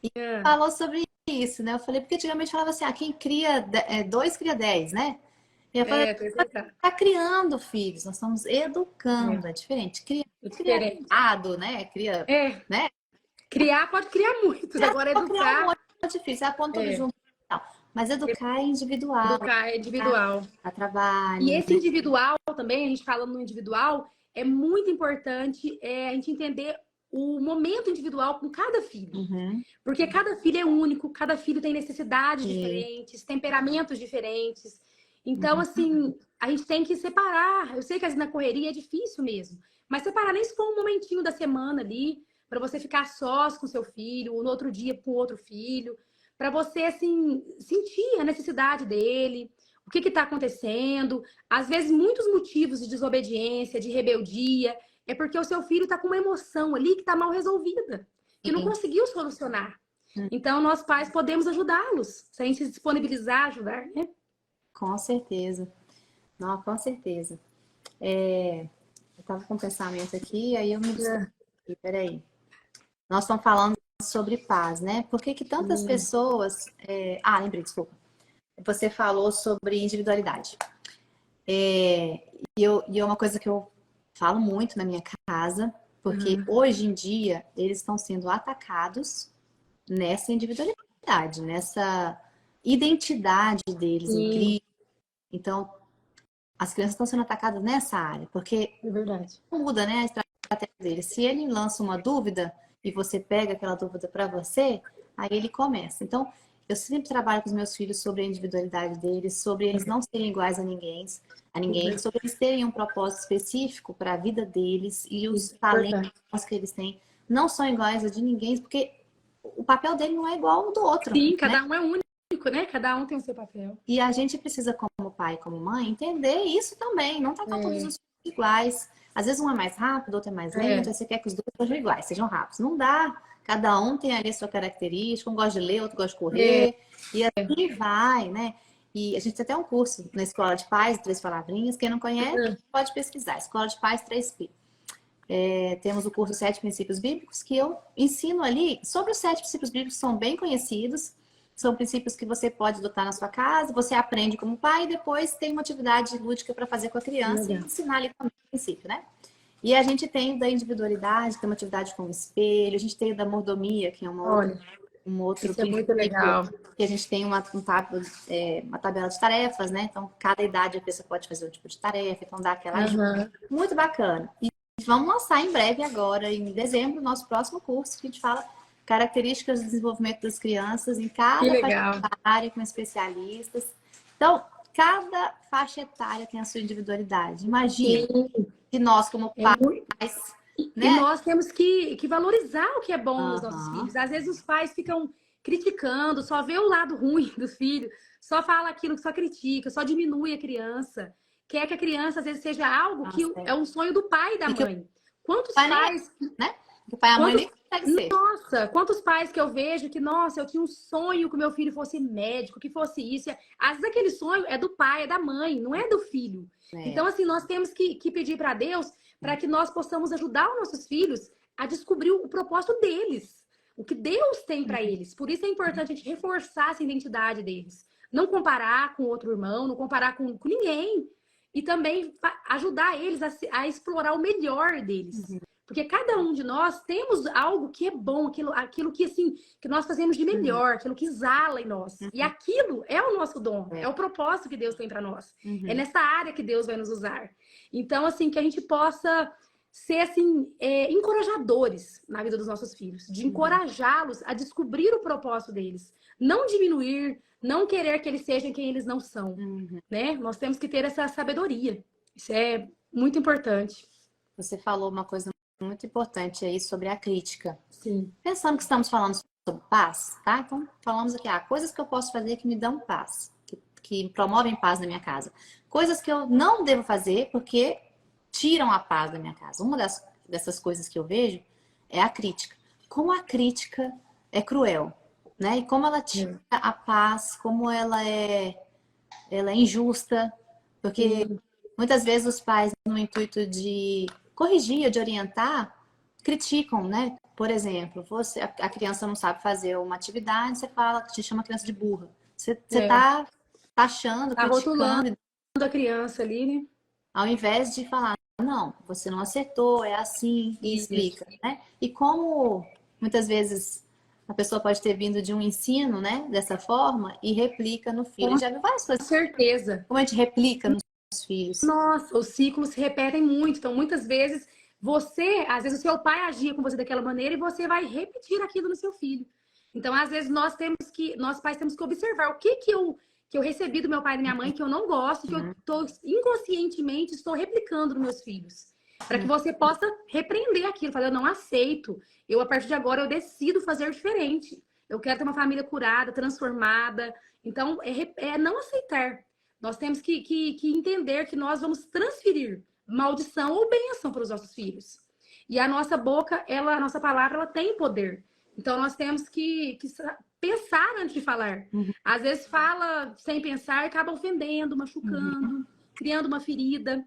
e falou sobre isso, né? Eu falei, porque antigamente falava assim, quem cria 2 cria 10, né? E eu falei, tá criando filhos, nós estamos educando, é diferente. Cria errado, né? Né? Criar pode criar muito, agora educar... É difícil, é ponto tudo junto e tal. Mas educar é individual. Educar é individual. A trabalho. E esse individual também, a gente falando no individual, é muito importante a gente entender o momento individual com cada filho. Porque cada filho é único, cada filho tem necessidades diferentes, temperamentos diferentes. Então, assim, a gente tem que separar. Eu sei que às vezes na correria é difícil mesmo, mas separar nem se for um momentinho da semana ali, para você ficar sós com seu filho, ou no outro dia com outro filho, para você, assim, sentir a necessidade dele, o que está acontecendo. Às vezes, muitos motivos de desobediência, de rebeldia, é porque o seu filho está com uma emoção ali que está mal resolvida, que não conseguiu solucionar. Então, nós pais podemos ajudá-los, se a gente se disponibilizar, ajudar, né? Com certeza. Não, com certeza. Eu estava com um pensamento aqui, aí eu me disse, peraí. Nós estamos falando sobre paz, né? Por que tantas pessoas... lembrei, desculpa. Você falou sobre individualidade. E é uma coisa que eu falo muito na minha casa, porque hoje em dia eles estão sendo atacados nessa individualidade, nessa identidade deles incrível. Então, as crianças estão sendo atacadas nessa área, porque muda, né, a estratégia deles. Se ele lança uma dúvida e você pega aquela dúvida para você, aí ele começa. Então, eu sempre trabalho com os meus filhos sobre a individualidade deles, sobre eles não serem iguais a ninguém, sobre eles terem um propósito específico para a vida deles e os talentos que eles têm não são iguais a de ninguém, porque o papel dele não é igual ao do outro. Sim, cada um é único, né? Cada um tem o seu papel. E a gente precisa, como pai e como mãe, entender isso também, não tratar todos os filhos iguais. Às vezes um é mais rápido, outro é mais lento, aí você quer que os dois sejam iguais, sejam rápidos. Não dá. Cada um tem ali a sua característica, um gosta de ler, outro gosta de correr, e assim vai, né? E a gente tem até um curso na Escola de Pais, 3 Palavrinhas. Quem não conhece, pode pesquisar. Escola de Pais 3P. Temos o curso 7 Princípios Bíblicos, que eu ensino ali sobre os 7 princípios bíblicos, que são bem conhecidos. São princípios que você pode adotar na sua casa, você aprende como pai e depois tem uma atividade lúdica para fazer com a criança e ensinar ali também o princípio, né? E a gente tem da individualidade, tem uma atividade com o espelho, a gente tem da mordomia, que é um outro isso é muito legal. Que a gente tem uma tabela de tarefas, né? Então, cada idade a pessoa pode fazer um tipo de tarefa, então dá aquela ajuda. Muito bacana. E vamos lançar em breve agora, em dezembro, o nosso próximo curso, que a gente fala características do desenvolvimento das crianças em cada faixa etária, com especialistas. Então, cada faixa etária tem a sua individualidade. Imagina que nós, como pais... né? E nós temos que valorizar o que é bom nos nossos filhos. Às vezes os pais ficam criticando, só vê o lado ruim do filho, só fala aquilo, só critica, só diminui a criança. Quer que a criança, às vezes, seja algo que é um sonho do pai e da mãe. Quantos pais... né? O pai e a mãe Quantos nem consegue ser. Nossa, quantos pais que eu vejo que, nossa, eu tinha um sonho que meu filho fosse médico, que fosse isso. Às vezes aquele sonho é do pai, é da mãe, não é do filho. É. Então, assim, nós temos que pedir para Deus para que nós possamos ajudar os nossos filhos a descobrir o propósito deles, o que Deus tem para eles. Por isso é importante a gente reforçar essa identidade deles. Não comparar com outro irmão, não comparar com ninguém. E também ajudar eles a explorar o melhor deles. Porque cada um de nós temos algo que é bom, aquilo que, assim, que nós fazemos de melhor, aquilo que exala em nós. E aquilo é o nosso dom, é o propósito que Deus tem para nós. É nessa área que Deus vai nos usar. Então, assim, que a gente possa ser, assim, encorajadores na vida dos nossos filhos, de encorajá-los a descobrir o propósito deles. Não diminuir, não querer que eles sejam quem eles não são, né? Nós temos que ter essa sabedoria. Isso é muito importante. Você falou uma coisa muito importante aí sobre a crítica. Sim. Pensando que estamos falando sobre paz, tá? Então, falamos aqui, coisas que eu posso fazer que me dão paz, que promovem paz na minha casa. Coisas que eu não devo fazer porque tiram a paz da minha casa. Uma dessas coisas que eu vejo é a crítica. Como a crítica é cruel, né? E como ela tira a paz, como ela é injusta, porque muitas vezes os pais, no intuito de corrigir, de orientar, criticam, né? Por exemplo, a criança não sabe fazer uma atividade, você fala, te chama a criança de burra. Você tá taxando, Tá rotulando criticando, a criança ali, né? ao invés de falar, não, você não acertou, é assim, e explica, né? E como muitas vezes a pessoa pode ter vindo de um ensino, né, dessa forma, e replica no filho. Já viu várias Com coisas. certeza. Como a gente replica nos filhos. Nossa, os ciclos se repetem muito. Então, muitas vezes, às vezes o seu pai agia com você daquela maneira e você vai repetir aquilo no seu filho. Então, às vezes, nós pais temos que observar o que eu recebi do meu pai e da minha mãe que eu não gosto, que eu inconscientemente estou replicando nos meus filhos. Para que você possa repreender aquilo. Falar, eu não aceito. A partir de agora, eu decido fazer diferente. Eu quero ter uma família curada, transformada. Então, é não aceitar. Nós temos que entender que nós vamos transferir maldição ou bênção para os nossos filhos. E a nossa boca, a nossa palavra, ela tem poder. Então, nós temos que pensar antes de falar. Às vezes fala sem pensar e acaba ofendendo, machucando, criando uma ferida.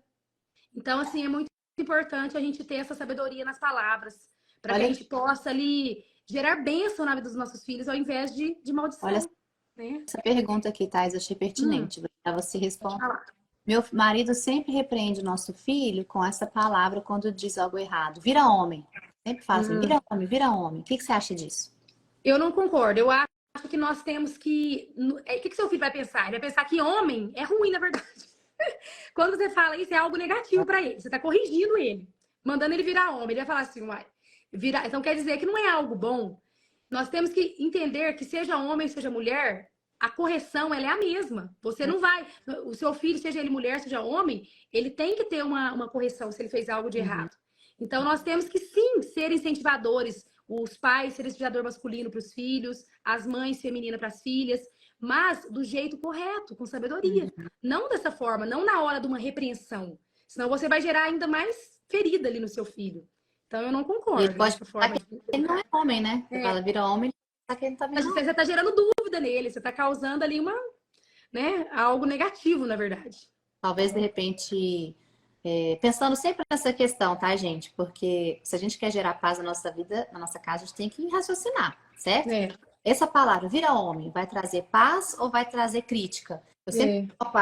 Então, assim, é muito importante a gente ter essa sabedoria nas palavras, para que a gente possa ali gerar bênção na vida dos nossos filhos, ao invés de maldição. Olha né? essa pergunta aqui, Thais, eu achei pertinente. Você responde. Meu marido sempre repreende o nosso filho com essa palavra quando diz algo errado. Vira homem. Sempre fala assim, vira homem, vira homem. O que você acha disso? Eu não concordo. Eu acho que nós temos que... O que seu filho vai pensar? Ele vai pensar que homem é ruim, na verdade. Quando você fala isso, é algo negativo para ele. Você está corrigindo ele, mandando ele virar homem. Ele vai falar assim, então quer dizer que não é algo bom. Nós temos que entender que seja homem, seja mulher, a correção ela é a mesma. Você não vai... O seu filho, seja ele mulher, seja homem, ele tem que ter uma correção se ele fez algo de errado. Então, nós temos que, sim, ser incentivadores. Os pais serem incentivador masculino para os filhos, as mães femininas para as filhas, mas do jeito correto, com sabedoria. Não dessa forma, não na hora de uma repreensão. Senão você vai gerar ainda mais ferida ali no seu filho. Então, eu não concordo. Ele pode falar que ele não é homem, né? Você fala, vira homem, que ele tá vendo. Você está gerando dúvida nele, você está causando ali algo negativo, na verdade. Talvez, de repente, pensando sempre nessa questão, tá, gente? Porque se a gente quer gerar paz na nossa vida, na nossa casa, a gente tem que raciocinar, certo? Essa palavra, vira homem, vai trazer paz ou vai trazer crítica? Eu sempre coloco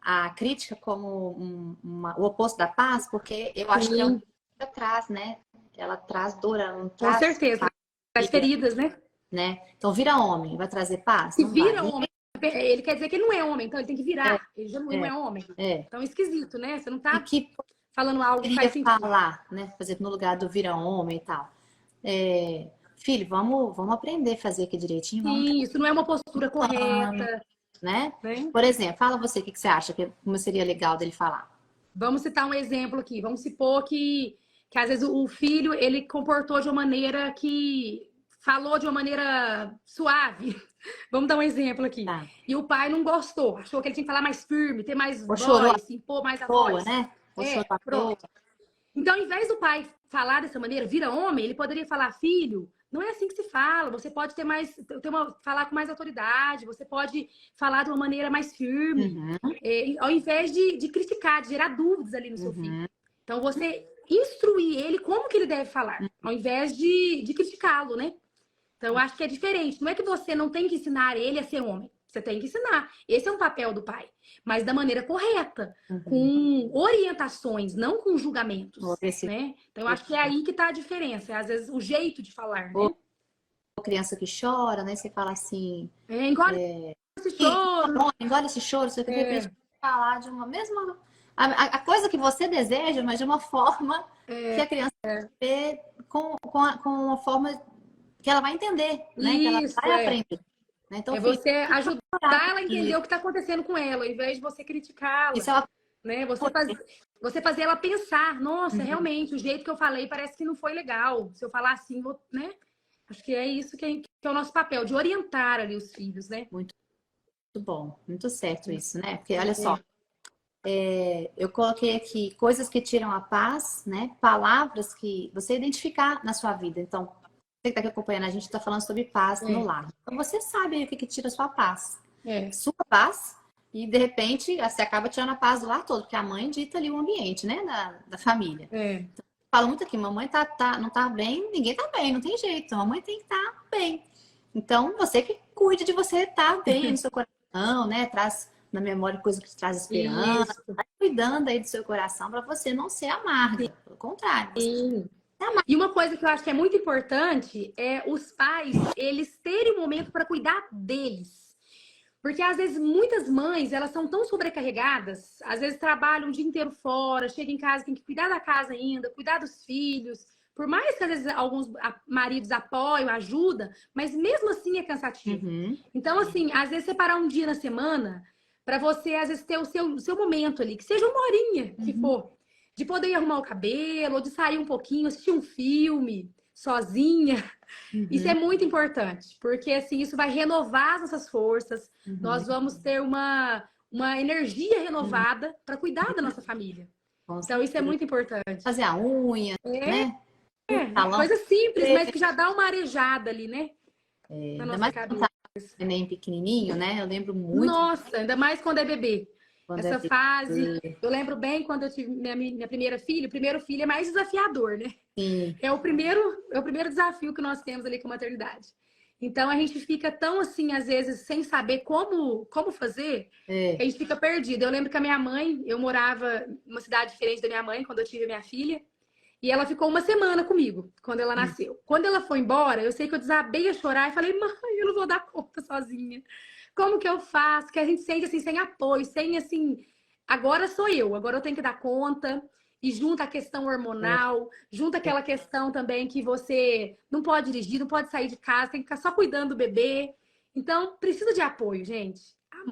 a crítica como o oposto da paz, porque eu acho que ela traz, né? Ela traz dor, ela não traz... Com certeza, traz feridas, né? Então, vira homem, vai trazer paz? Se vira homem, ele quer dizer que ele não é homem, então ele tem que virar. Ele já não é homem. Então, esquisito, né? Você não tá falando algo que faz sentido. Falar, né? Por exemplo, no lugar do vira homem e tal. Filho, vamos aprender a fazer aqui direitinho. Sim, isso não é uma postura correta. Né? Por exemplo, fala você, o que você acha como seria legal dele falar? Vamos citar um exemplo aqui. Vamos supor que às vezes o filho, ele comportou de uma maneira falou de uma maneira suave. Vamos dar um exemplo aqui. Tá. E o pai não gostou. Achou que ele tinha que falar mais firme, ter mais voz, impor mais a voz. voz. Né? Pronto. Então, ao invés do pai falar dessa maneira, vira homem, ele poderia falar, filho, não é assim que se fala. Você pode falar com mais autoridade, você pode falar de uma maneira mais firme, Uhum, ao invés de criticar, de gerar dúvidas ali no seu filho. uhum. Então, você instruir ele como que ele deve falar, ao invés de criticá-lo, né? Então, eu acho que é diferente. Não é que você não tem que ensinar ele a ser homem. Você tem que ensinar. Esse é um papel do pai. Mas da maneira correta, Uhum. com orientações, não com Ou julgamentos, esse- né? Então, eu acho que é aí que tá a diferença. Às vezes, o jeito de falar, ou né? criança que chora, né? Você fala assim, Engole esse choro. engole esse choro, você de repente É, falar de uma mesma. A coisa que você deseja, mas de uma forma que a criança vê com uma forma que ela vai entender, né? Que ela isso, vai aprender. Né? Então, É filho, você ajudar chorar, ela a entender o que está acontecendo com ela, ao invés de você e se criticá-la, ela né? for. Você fazer ela pensar, nossa, Uhum. realmente, o jeito que eu falei parece que não foi legal. Se eu falar assim, né? Acho que é isso que é o nosso papel, de orientar ali os filhos, né? Muito bom, muito certo isso, né? Porque olha só, eu coloquei aqui coisas que tiram a paz, né? Palavras que você identificar na sua vida. Então, você que está aqui acompanhando, a gente está falando sobre paz no É, lar. Então, você sabe o que tira a sua paz. é, Sua paz, e de repente você acaba tirando a paz do lar todo, porque a mãe dita ali o ambiente, né? Da família. é. Falo muito aqui, mamãe não tá bem, ninguém tá bem, não tem jeito. Mamãe tem que estar bem. Então, você que cuide de você estar bem aí no seu coração, né? Traz na memória coisa que te traz esperança. Isso, Vai cuidando aí do seu coração para você não ser amarga. Pelo contrário, você sim. é amarga. E uma coisa que eu acho que é muito importante é os pais, eles terem um momento para cuidar deles. Porque às vezes muitas mães, elas são tão sobrecarregadas, às vezes trabalham o dia inteiro fora, chega em casa, tem que cuidar da casa ainda, cuidar dos filhos. Por mais que às vezes alguns maridos apoiam, ajudam, mas mesmo assim é cansativo. Uhum, Então, assim, às vezes separar um dia na semana para você, às vezes, ter o seu momento ali, que seja uma horinha que uhum, for, de poder ir arrumar o cabelo, ou de sair um pouquinho, assistir um filme sozinha. Isso é uhum, muito importante, porque assim, isso vai renovar as nossas forças, uhum, nós vamos ter uma energia uhum. renovada para cuidar da nossa família. Com Então, isso é certeza. muito importante. Fazer a unha, né? Salão, Coisa simples, mas que já dá uma arejada ali, né? Na ainda nossa mais quando tá cabeça. neném pequenininho, né? Eu lembro muito Nossa, ainda mais quando é bebê. quando é Essa fase, bebê. eu lembro bem quando eu tive minha primeira filha. O primeiro filho é mais desafiador, né? Sim, É o primeiro desafio que nós temos ali com a maternidade. Então a gente fica tão assim, às vezes, sem saber como fazer, que é. a gente fica perdido. Eu lembro que a minha mãe, eu morava em uma cidade diferente da minha mãe quando eu tive a minha filha, e ela ficou uma semana comigo quando ela nasceu. Quando ela foi embora, eu sei que eu desabei a chorar e falei, mãe, eu não vou dar conta sozinha. Como que eu faço? Que a gente sente assim, sem apoio, sem assim, agora sou eu, agora eu tenho que dar conta. E junta a questão hormonal, junta aquela questão também que você não pode dirigir, não pode sair de casa, tem que ficar só cuidando do bebê. Então, precisa de apoio, gente.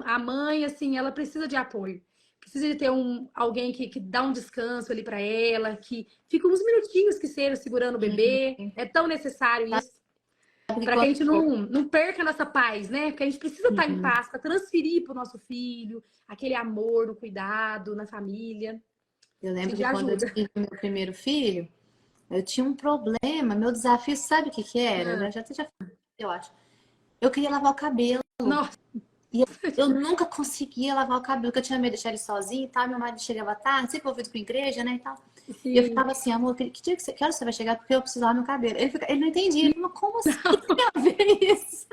A mãe, assim, ela precisa de apoio. Precisa de ter alguém que dá um descanso ali para ela, que fica uns minutinhos que seja segurando o bebê. É tão necessário isso Sabe que para que a gente quando... não perca a nossa paz, né? Porque a gente precisa estar em Uhum. paz para transferir para o nosso filho aquele amor, o cuidado na família. Eu lembro Precisa que de quando eu ajuda. tive meu primeiro filho, eu tinha um problema. Meu desafio, sabe o que que era? Eu já falei, eu acho. Eu queria lavar o cabelo. Nossa, E eu nunca conseguia lavar o cabelo, porque eu tinha medo de deixar ele sozinho e tal. Meu marido chegava tarde, sempre envolvido com igreja, né, e tal. E eu sim. ficava assim, amor, que hora você vai chegar? Porque eu preciso lavar meu cabelo. Ele não entendia. Ele falou, como assim? Tem a ver isso?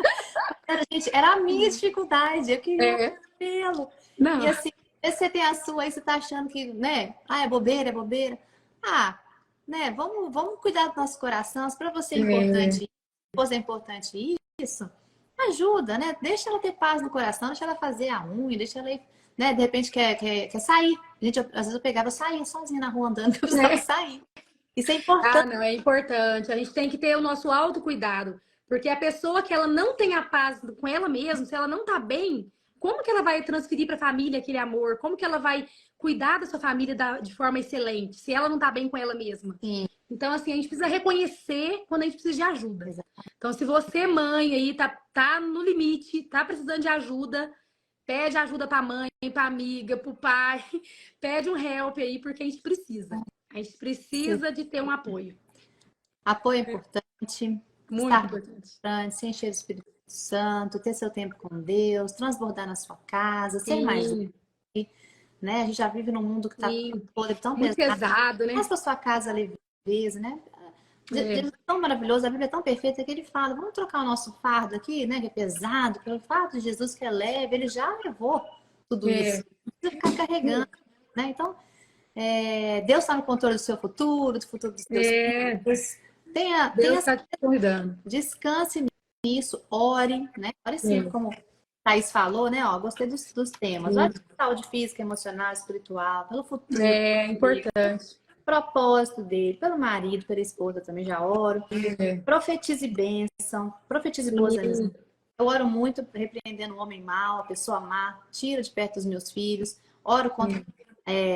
Gente, era a minha dificuldade. Eu queria lavar É, o cabelo. E não, assim, você tem a sua aí, você tá achando que, né? Ah, é bobeira, é bobeira. Ah, né? Vamos cuidar do nosso coração. Se pra você é é, importante, se você é importante isso, ajuda, né? Deixa ela ter paz no coração, deixa ela fazer a unha, deixa ela ir, né? De repente quer sair. Gente, às vezes eu pegava, eu saía sozinha na rua andando, eu precisava é. sair. Isso é Ah, importante. não, é importante. A gente tem que ter o nosso autocuidado. Porque a pessoa que ela não tem a paz com ela mesma, se ela não tá bem, como que ela vai transferir para a família aquele amor? Como que ela vai cuidar da sua família de forma excelente, se ela não tá bem com ela mesma? Sim, Então, assim, a gente precisa reconhecer quando a gente precisa de ajuda. exato. Então, se você, mãe, aí, tá no limite, tá precisando de ajuda, pede ajuda pra mãe, pra amiga, pro pai, pede um help aí, porque a gente precisa. A gente precisa de ter um apoio. Apoio é importante, Muito estar importante. importante, se encher do Espírito Santo, ter seu tempo com Deus, transbordar na sua casa, ser mais Sim, leve, né? A gente já vive num mundo que está tão sim. podre, tão Muito pesado. pesado, Faz né? para sua casa leveza, né? É, Deus é tão maravilhoso, a Bíblia é tão perfeita que ele fala: vamos trocar o nosso fardo aqui, né? Que é pesado, pelo fardo de Jesus que é leve, ele já levou tudo é, isso. Não precisa ficar carregando, né? Então, Deus está no controle do seu futuro, do futuro dos seus é. filhos. Deus Tenha está te cuidando. descanse nisso, ore, né? Ore sempre, É, como a Thaís falou, né? Ó, gostei dos temas. Ore sim. pela saúde física, emocional, espiritual, pelo futuro, É importante. propósito dele, pelo marido, pela esposa também já oro. É, Profetize bênção, profetize boas amizades. sim, Eu oro muito repreendendo o homem mau, a pessoa má, tira de perto dos meus filhos. Oro contra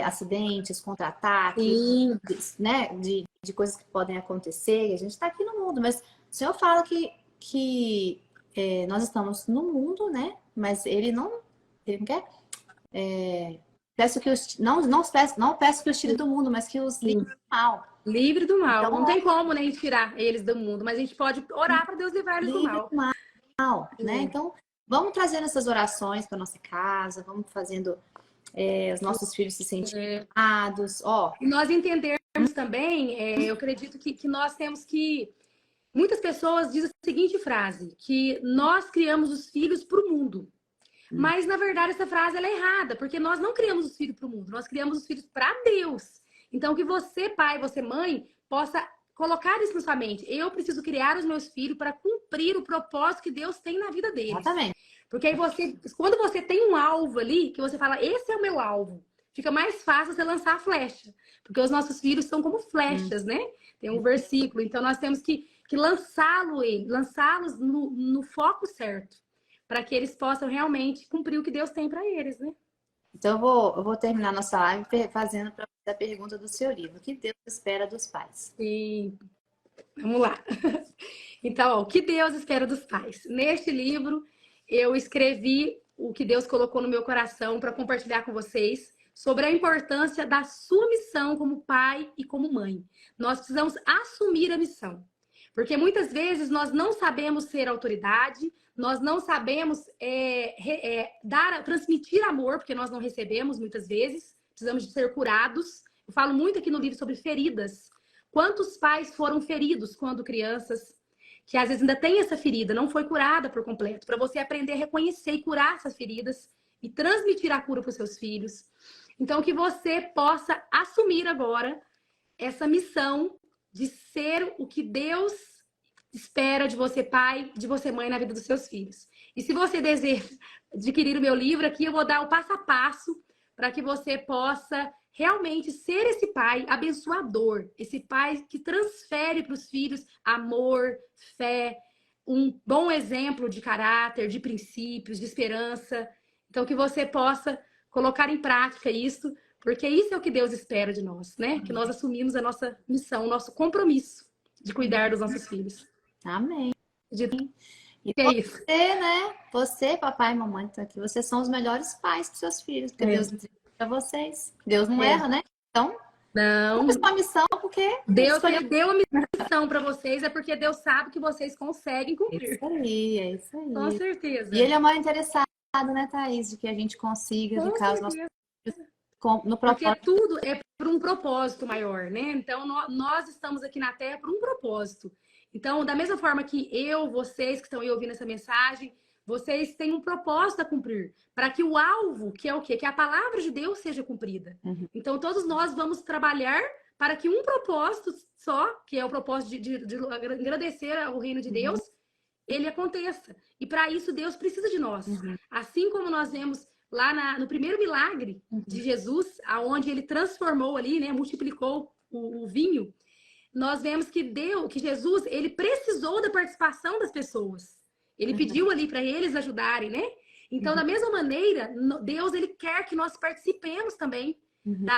acidentes, contra ataques, sim, né, de coisas que podem acontecer. A gente está aqui no mundo, mas o Senhor fala que nós estamos no mundo, né? Mas ele não quer. Peço que não peço que os tire do mundo, mas que os livre sim. do mal. Livre do mal. Então, Não tem como, né, tirar eles do mundo, mas a gente pode orar para Deus livrar eles do livre mal. do mal, né? É, Então, vamos trazendo essas orações para nossa casa, vamos fazendo os nossos filhos se sentirem é. amados. Ó, E nós entendermos também, eu acredito que nós temos que. Muitas pessoas dizem a seguinte frase: que nós criamos os filhos para o mundo. Mas, na verdade, essa frase ela é errada, porque nós não criamos os filhos para o mundo, nós criamos os filhos para Deus. Então, que você, pai, você, mãe, possa colocar isso na sua mente. Eu preciso criar os meus filhos para cumprir o propósito que Deus tem na vida deles. exatamente. Porque aí quando você tem um alvo ali, que você fala, esse é o meu alvo, fica mais fácil você lançar a flecha. Porque os nossos filhos são como flechas, né? Tem um versículo. Então, nós temos que lançá-los no foco certo, para que eles possam realmente cumprir o que Deus tem para eles, né? Então, eu vou terminar nossa live fazendo para você a pergunta do seu livro. O que Deus espera dos pais? Sim, vamos lá. Então, ó, o que Deus espera dos pais? Neste livro, eu escrevi o que Deus colocou no meu coração para compartilhar com vocês sobre a importância da sua missão como pai e como mãe. Nós precisamos assumir a missão. Porque muitas vezes nós não sabemos ser autoridade, nós não sabemos transmitir amor, porque nós não recebemos muitas vezes, precisamos de ser curados. Eu falo muito aqui no livro sobre feridas. Quantos pais foram feridos quando crianças, que às vezes ainda tem essa ferida, não foi curada por completo, para você aprender a reconhecer e curar essas feridas e transmitir a cura para os seus filhos. Então, que você possa assumir agora essa missão de ser o que Deus espera de você, pai, de você, mãe, na vida dos seus filhos. E se você deseja adquirir o meu livro aqui, eu vou dar o passo a passo para que você possa realmente ser esse pai abençoador, esse pai que transfere para os filhos amor, fé, um bom exemplo de caráter, de princípios, de esperança. Então, que você possa colocar em prática isso, porque isso é o que Deus espera de nós, né? Que nós assumimos a nossa missão, o nosso compromisso de cuidar dos nossos filhos. Amém. De... E Que é isso? você, né? Você, papai e mamãe, que estão aqui, vocês são os melhores pais para seus filhos, porque Deus entregou para vocês. Deus não erra, né? Então, Não. cumpre sua missão, porque Deus ele deu a missão para vocês, é porque Deus sabe que vocês conseguem cumprir. É isso aí. Com certeza. E ele é mais interessado, né, Thaís, de que a gente consiga Com educar os nossos certeza. filhos no Porque propósito. tudo é por um propósito maior, né? Então, nós estamos aqui na Terra por um propósito. Então, da mesma forma que vocês que estão aí ouvindo essa mensagem, vocês têm um propósito a cumprir, para que o alvo, que é o quê? Que a palavra de Deus seja cumprida. Uhum. Então, todos nós vamos trabalhar para que um propósito só, que é o propósito de agradecer ao reino de Deus, ele aconteça. E para isso, Deus precisa de nós. Assim como nós vemos lá no primeiro milagre de Jesus, aonde ele transformou ali, né, multiplicou o vinho, nós vemos que Jesus, ele precisou da participação das pessoas. Ele pediu ali para eles ajudarem, né? Então, da mesma maneira, Deus, ele quer que nós participemos também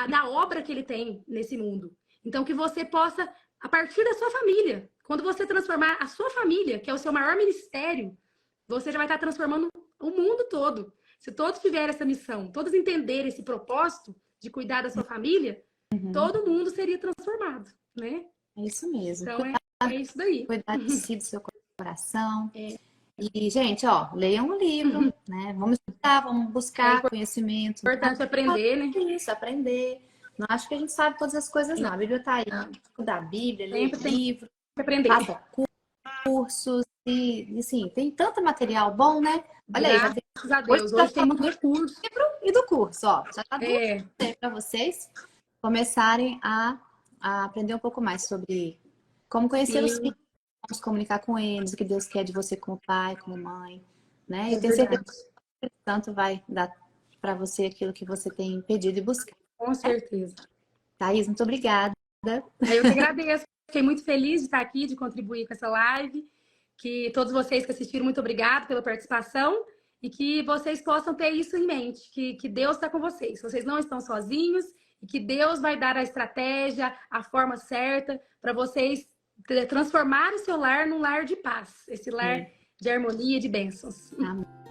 da obra que ele tem nesse mundo. Então, que você possa, a partir da sua família, quando você transformar a sua família, que é o seu maior ministério, você já vai estar transformando o mundo todo. Se todos tiverem essa missão, todos entenderem esse propósito de cuidar da sua família, todo mundo seria transformado, né? É isso mesmo. Então é isso daí. Cuidar de si, do seu coração. É. E, gente, ó, leiam um livro, né? Vamos estudar, vamos buscar conhecimento. É importante aprender, né? Isso, aprender. Não acho que a gente sabe todas as coisas, não. A Bíblia está aí. Estudar a Bíblia, ler Sempre tem livro, que aprender. faça cursos. E assim, tem tanto material bom, né? Olha aí, já tem... Graças a Deus. Hoje tem muito recurso. E do curso, ó. Já tá É. para vocês começarem a aprender um pouco mais sobre como conhecer os filhos, como se comunicar com eles, o que Deus quer de você como pai, como mãe, né? E ter certeza que tanto vai dar para você aquilo que você tem pedido e buscado. Com certeza. Thaís, muito obrigada. Eu que agradeço. Fiquei muito feliz de estar aqui, de contribuir com essa live. Que todos vocês que assistiram, muito obrigado pela participação. E que vocês possam ter isso em mente, que Deus está com vocês. Vocês não estão sozinhos e que Deus vai dar a estratégia, a forma certa para vocês transformarem o seu lar num lar de paz. Esse lar de harmonia, de bênçãos. Amém.